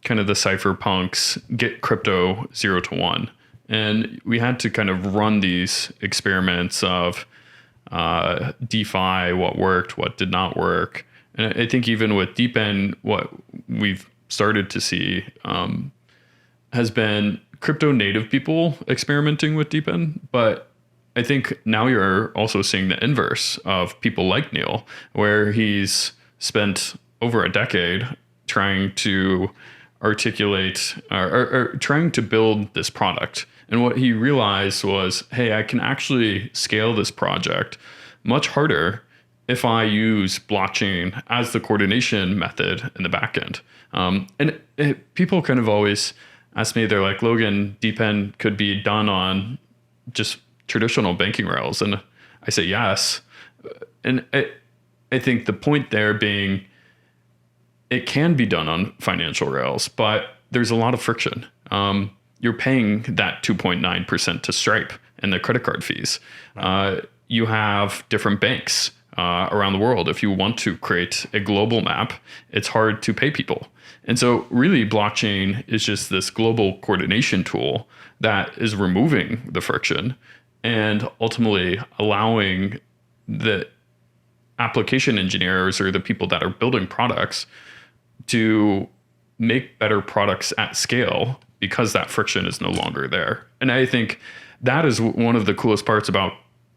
of the cypherpunks get crypto 0 to 1. And we had to kind of run these experiments of DeFi, what worked, what did not work. And I think even with DePIN, what we've started to see has been crypto native people experimenting with DePIN. But I think now you're also seeing the inverse of people like Neil, where he's spent over a decade trying to articulate or trying to build this product. And what he realized was, hey, I can actually scale this project much harder if I use blockchain as the coordination method in the back end. People kind of always ask me, they're like, Logan, DePIN could be done on just traditional banking rails. And I say yes. And I think the point there being, it can be done on financial rails, but there's a lot of friction. You're paying that 2.9% to Stripe and the credit card fees. You have different banks around the world. If you want to create a global map, it's hard to pay people. And so really blockchain is just this global coordination tool that is removing the friction and ultimately allowing the application engineers or the people that are building products to make better products at scale because that friction is no longer there. And I think that is one of the coolest parts about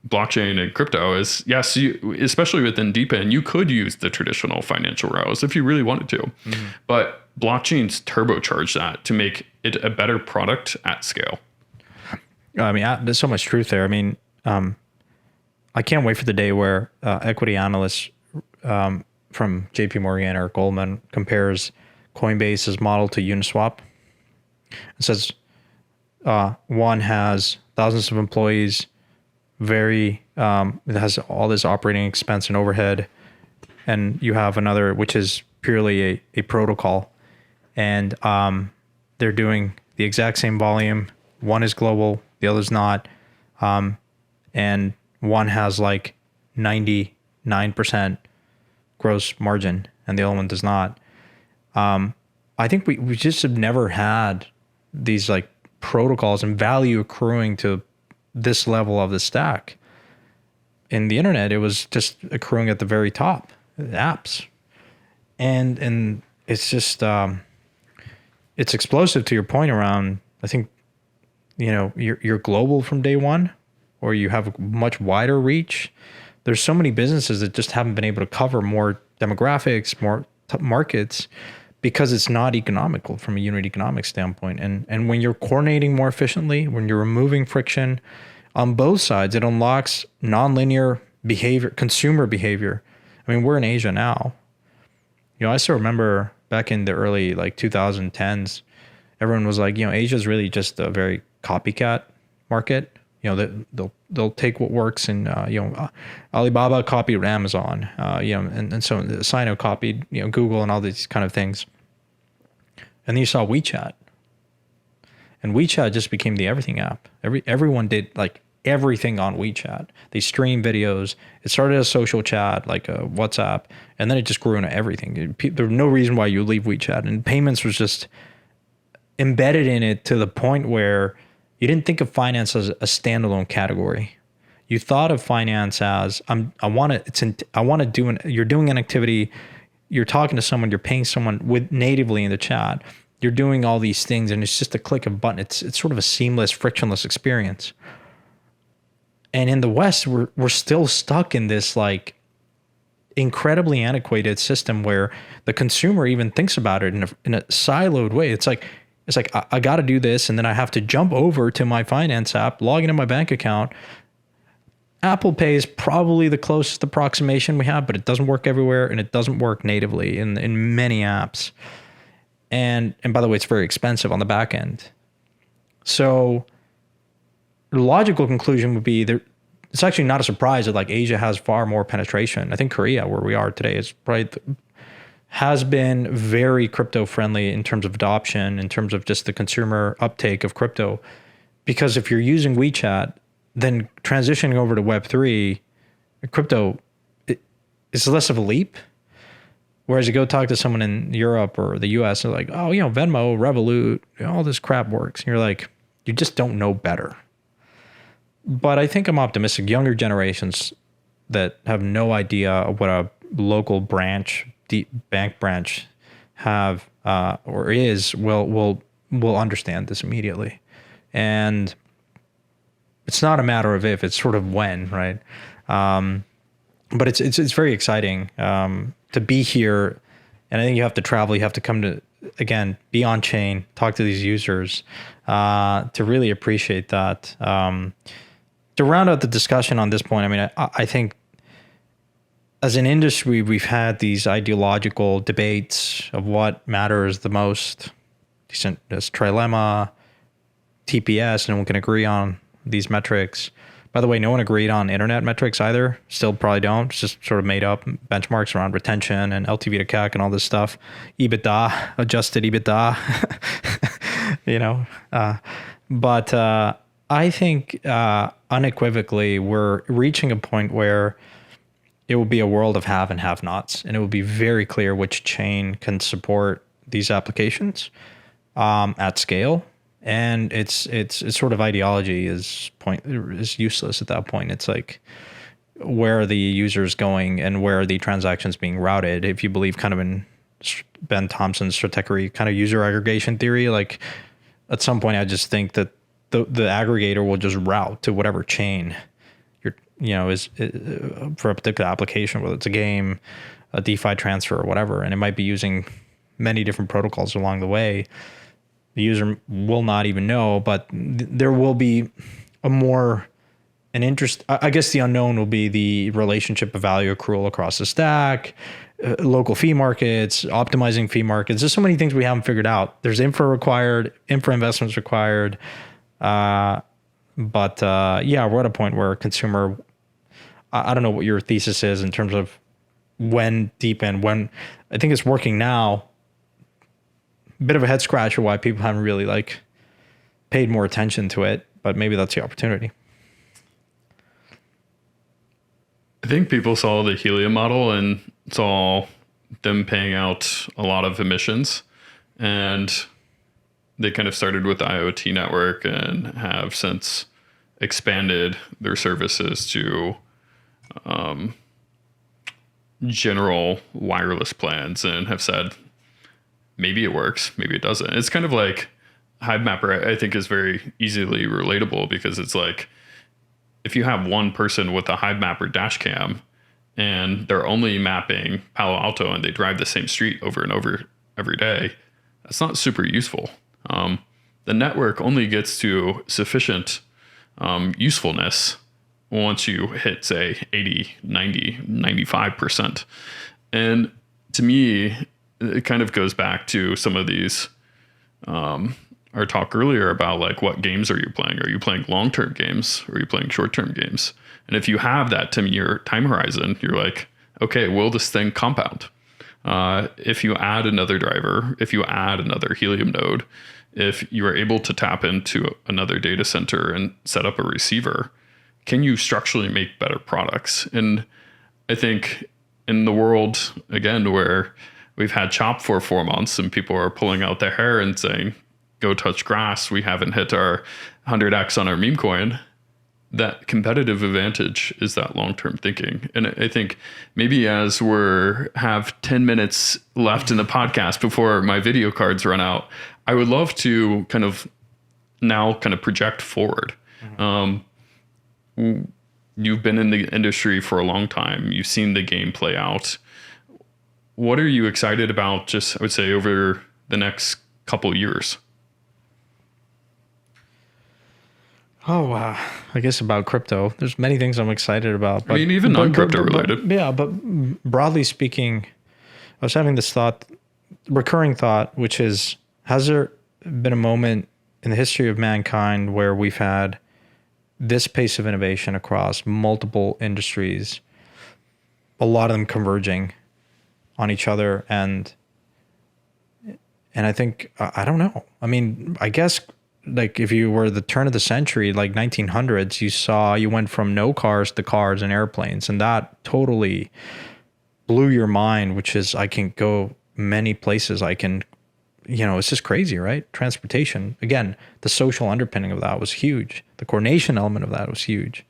blockchain and crypto is, yes, especially within DePIN, you could use the traditional financial rails if you really wanted to. Mm-hmm. But blockchain's turbocharged that to make it a better product at scale. I mean, there's so much truth there. I mean, I can't wait for the day where equity analysts from JP Morgan or Goldman compares Coinbase's model to Uniswap. It says one has thousands of employees, it has all this operating expense and overhead, and you have another which is purely a protocol, and they're doing the exact same volume. One is global, the other's not, and one has like 99% gross margin, and the other one does not. I think we just have never had these like protocols and value accruing to this level of the stack. In the internet, it was just accruing at the very top, apps. And it's just, it's explosive to your point around, I think, you're global from day one, or you have a much wider reach. There's so many businesses that just haven't been able to cover more demographics, more markets, because it's not economical from a unit economics standpoint. And when you're coordinating more efficiently, when you're removing friction on both sides, it unlocks nonlinear behavior, consumer behavior. I mean, we're in Asia now. I still remember back in the early 2010s, everyone was like, Asia is really just a very copycat market. They'll take what works, and Alibaba copied Amazon, and so Sino copied Google and all these kind of things. And then you saw WeChat, and WeChat just became the everything app. Everyone did like everything on WeChat. They stream videos. It started as social chat, like a WhatsApp, and then it just grew into everything. There was no reason why you leave WeChat, and payments was just embedded in it to the point where you didn't think of finance as a standalone category. You thought of finance as you're doing an activity, you're talking to someone, you're paying someone with natively in the chat, you're doing all these things, and it's just a click of a button. It's sort of a seamless, frictionless experience. And in the West, we're still stuck in this like incredibly antiquated system where the consumer even thinks about it in a siloed way. It's like I got to do this, and then I have to jump over to my finance app, log into my bank account. Apple Pay is probably the closest approximation we have, but it doesn't work everywhere, and it doesn't work natively in many apps. And by the way, it's very expensive on the back end. So the logical conclusion would be it's actually not a surprise that like Asia has far more penetration. I think Korea, where we are today, is probably has been very crypto friendly in terms of adoption, in terms of just the consumer uptake of crypto. Because if you're using WeChat, then transitioning over to Web3, crypto is less of a leap. Whereas you go talk to someone in Europe or the US, they're like, oh, Venmo, Revolut, all this crap works. And you're like, you just don't know better. But I think I'm optimistic. Younger generations that have no idea what a local branch, bank branch have or is will understand this immediately. And it's not a matter of if, it's sort of when, right? But it's very exciting to be here. And I think you have to travel. You have to come to, again, be on chain, talk to these users to really appreciate that. To round out the discussion on this point, I mean, I think as an industry, we've had these ideological debates of what matters the most. This trilemma, TPS, no one can agree on these metrics. By the way, no one agreed on internet metrics either. Still probably don't. It's just sort of made up benchmarks around retention and LTV to CAC and all this stuff. EBITDA, adjusted EBITDA, But I think unequivocally we're reaching a point where it will be a world of have and have nots, and it will be very clear which chain can support these applications at scale. And it's sort of ideology is useless at that point. It's like, where are the users going and where are the transactions being routed? If you believe kind of in Ben Thompson's Stratechery kind of user aggregation theory, like at some point I just think that the aggregator will just route to whatever chain is for a particular application, whether it's a game, a DeFi transfer or whatever. And it might be using many different protocols along the way. The user will not even know, but there will be an interest. I guess the unknown will be the relationship of value accrual across the stack, local fee markets, optimizing fee markets. There's so many things we haven't figured out. There's infra investments required. But we're at a point where consumer, I don't know what your thesis is in terms of when DePIN, I think it's working now. Bit of a head scratcher why people haven't really paid more attention to it, but maybe that's the opportunity. I think people saw the helium model and saw them paying out a lot of emissions, and they kind of started with the IoT network and have since expanded their services to general wireless plans and have said, maybe it works, maybe it doesn't. It's kind of like HiveMapper, I think, is very easily relatable, because it's like, if you have one person with a HiveMapper dash cam and they're only mapping Palo Alto and they drive the same street over and over every day, that's not super useful. The network only gets to sufficient usefulness once you hit, say, 80, 90, 95%. And to me, it kind of goes back to some of these, our talk earlier about what games are you playing? Are you playing long-term games? Or are you playing short-term games? And if you have that 10-year time horizon, you're like, okay, will this thing compound? If you add another driver, if you add another Helium node, if you are able to tap into another data center and set up a receiver, can you structurally make better products? And I think in the world, again, where we've had CHOP for 4 months and people are pulling out their hair and saying, go touch grass, we haven't hit our 100x on our meme coin, that competitive advantage is that long-term thinking. And I think maybe as have 10 minutes left in the podcast before my video cards run out, I would love to kind of project forward. You've been in the industry for a long time. You've seen the game play out. What are you excited about, just, I would say, over the next couple years? Oh, wow. I guess about crypto. There's many things I'm excited about. But, I mean, even non-crypto related. But broadly speaking, I was having this recurring thought, which is, has there been a moment in the history of mankind where we've had this pace of innovation across multiple industries, a lot of them converging on each other. And I think, I don't know. I mean, I guess like if you were the turn of the century, like 1900s, you went from no cars to cars and airplanes, and that totally blew your mind, which is, I can go many places. I can, it's just crazy, right? Transportation. Again, the social underpinning of that was huge. The coordination element of that was huge.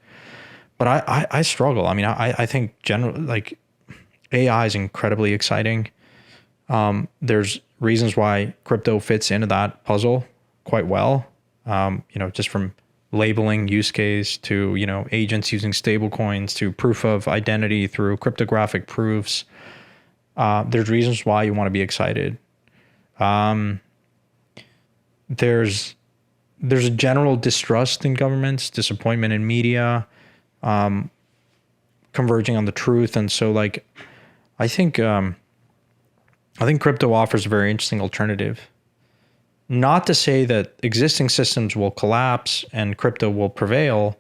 But I struggle. I mean, I think generally, like, AI is incredibly exciting. There's reasons why crypto fits into that puzzle quite well. Just from labeling use case to, agents using stable coins to proof of identity through cryptographic proofs. There's reasons why you want to be excited. There's a general distrust in governments, disappointment in media, converging on the truth. And so, like, I think crypto offers a very interesting alternative. Not to say that existing systems will collapse and crypto will prevail,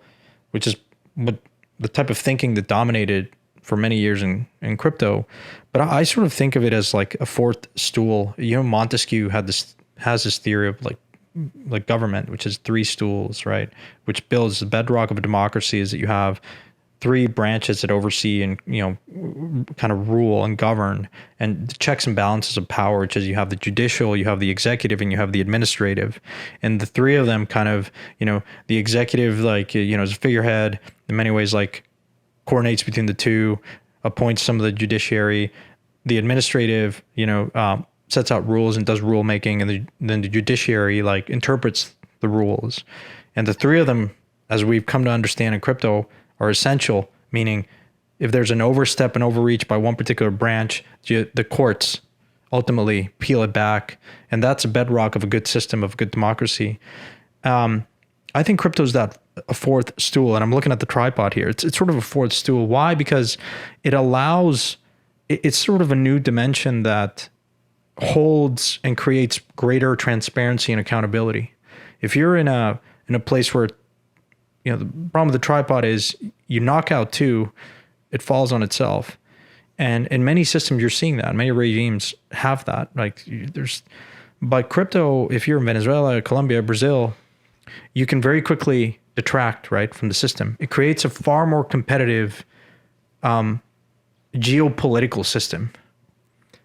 which is what the type of thinking that dominated for many years in crypto. But I sort of think of it as like a fourth stool. Montesquieu has this theory of like government, which is three stools, right? Which builds the bedrock of a democracy, is that you have three branches that oversee and, kind of rule and govern, and the checks and balances of power, which is you have the judicial, you have the executive, and you have the administrative. And the three of them kind of, the executive, like, is a figurehead in many ways, like coordinates between the two, appoints some of the judiciary. The administrative, sets out rules and does rulemaking, and then the judiciary like interprets the rules. And the three of them, as we've come to understand in crypto, are essential, meaning if there's an overstep and overreach by one particular branch, the courts ultimately peel it back. And that's a bedrock of a good system, of a good democracy. I think crypto is a fourth stool, and I'm looking at the tripod here. It's sort of a fourth stool. Why? Because it allows, it's sort of a new dimension that holds and creates greater transparency and accountability. If you're in a place where, the problem with the tripod is you knock out two, it falls on itself. And in many systems, you're seeing that. Many regimes have that. Like but crypto, if you're in Venezuela, Colombia, Brazil, you can very quickly detract, right, from the system. It creates a far more competitive geopolitical system.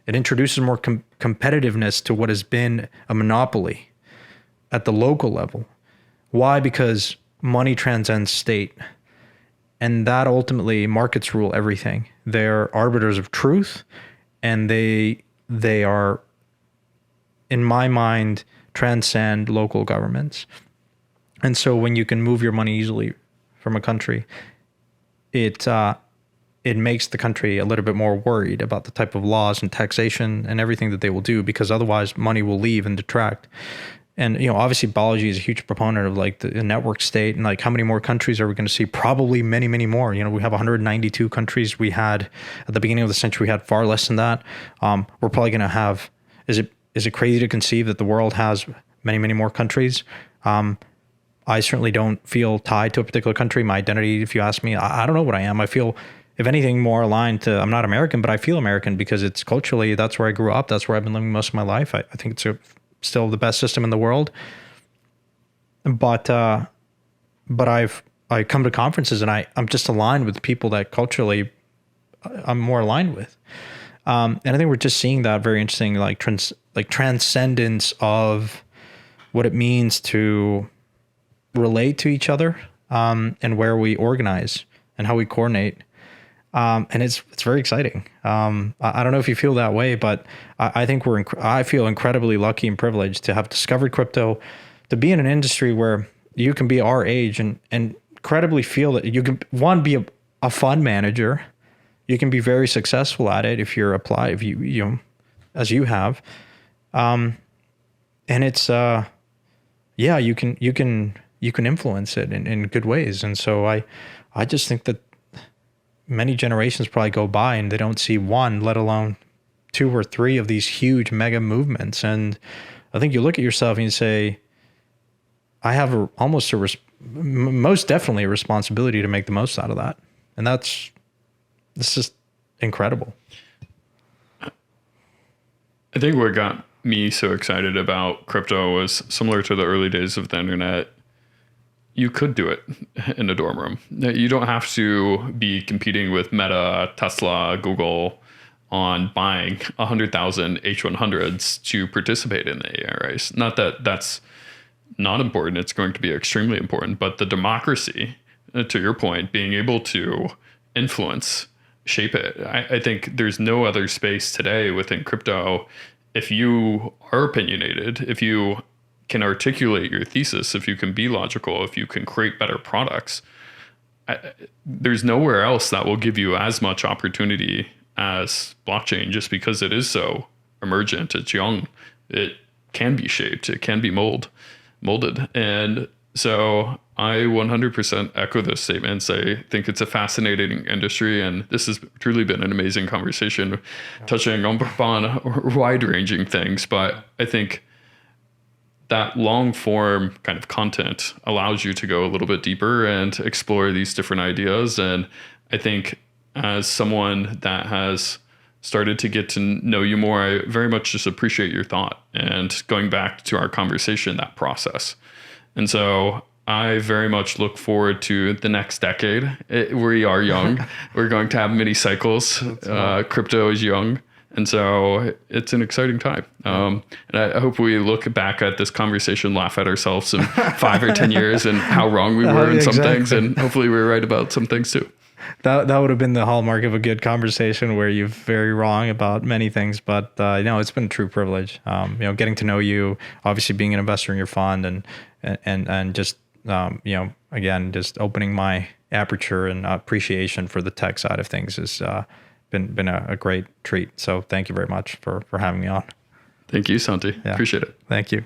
It introduces more competitiveness to what has been a monopoly at the local level. Why? Because money transcends state. And that ultimately, markets rule everything. They're arbiters of truth, and they are, in my mind, transcend local governments. And so when you can move your money easily from a country, it makes the country a little bit more worried about the type of laws and taxation and everything that they will do, because otherwise money will leave and detract. And, obviously Balaji is a huge proponent of like the network state, and like how many more countries are we going to see? Probably many, many more. We have 192 countries. We had at the beginning of the century, we had far less than that. We're probably going to have, is it crazy to conceive that the world has many, many more countries? I certainly don't feel tied to a particular country. My identity, if you ask me, I don't know what I am. I feel, if anything, more aligned to, I'm not American, but I feel American because it's culturally, that's where I grew up. That's where I've been living most of my life. I think it's still the best system in the world. But I come to conferences and I'm just aligned with people that culturally I'm more aligned with. And I think we're just seeing that very interesting, like transcendence of what it means to relate to each other, and where we organize and how we coordinate. And it's very exciting. I don't know if you feel that way, but I think I feel incredibly lucky and privileged to have discovered crypto, to be in an industry where you can be our age and incredibly feel that you can, be a fund manager. You can be very successful at it if you as you have. And it's, you can influence it in good ways. And so I just think that many generations probably go by and they don't see one, let alone two or three of these huge mega movements. And I think you look at yourself and you say, I have most definitely a responsibility to make the most out of that. And this is incredible. I think what got me so excited about crypto was similar to the early days of the internet. You could do it in a dorm room. You don't have to be competing with Meta, Tesla, Google on buying 100,000 H100s to participate in the AI race. Not that that's not important. It's going to be extremely important. But the democracy, to your point, being able to influence, shape it. I think there's no other space today within crypto. If you are opinionated, if you can articulate your thesis, if you can be logical, if you can create better products, there's nowhere else that will give you as much opportunity as blockchain, just because it is so emergent. It's young. It can be shaped. It can be molded. And so I 100% echo those statements. I think it's a fascinating industry, and this has truly been an amazing conversation, touching on wide-ranging things. But I think that long form kind of content allows you to go a little bit deeper and explore these different ideas. And I think as someone that has started to get to know you more, I very much just appreciate your thought and going back to our conversation, that process. And so I very much look forward to the next decade. We are young. We're going to have many cycles. Crypto is young. And so it's an exciting time. And I hope we look back at this conversation, laugh at ourselves in 5 or 10 years and how wrong we were in some things. And hopefully we were right about some things too. That would have been the hallmark of a good conversation, where you're very wrong about many things. But, it's been a true privilege, getting to know you, obviously being an investor in your fund, and just, again, just opening my aperture and appreciation for the tech side of things has been a great treat. So thank you very much for having me on. Thank you, Santi. Yeah. Appreciate it. Thank you.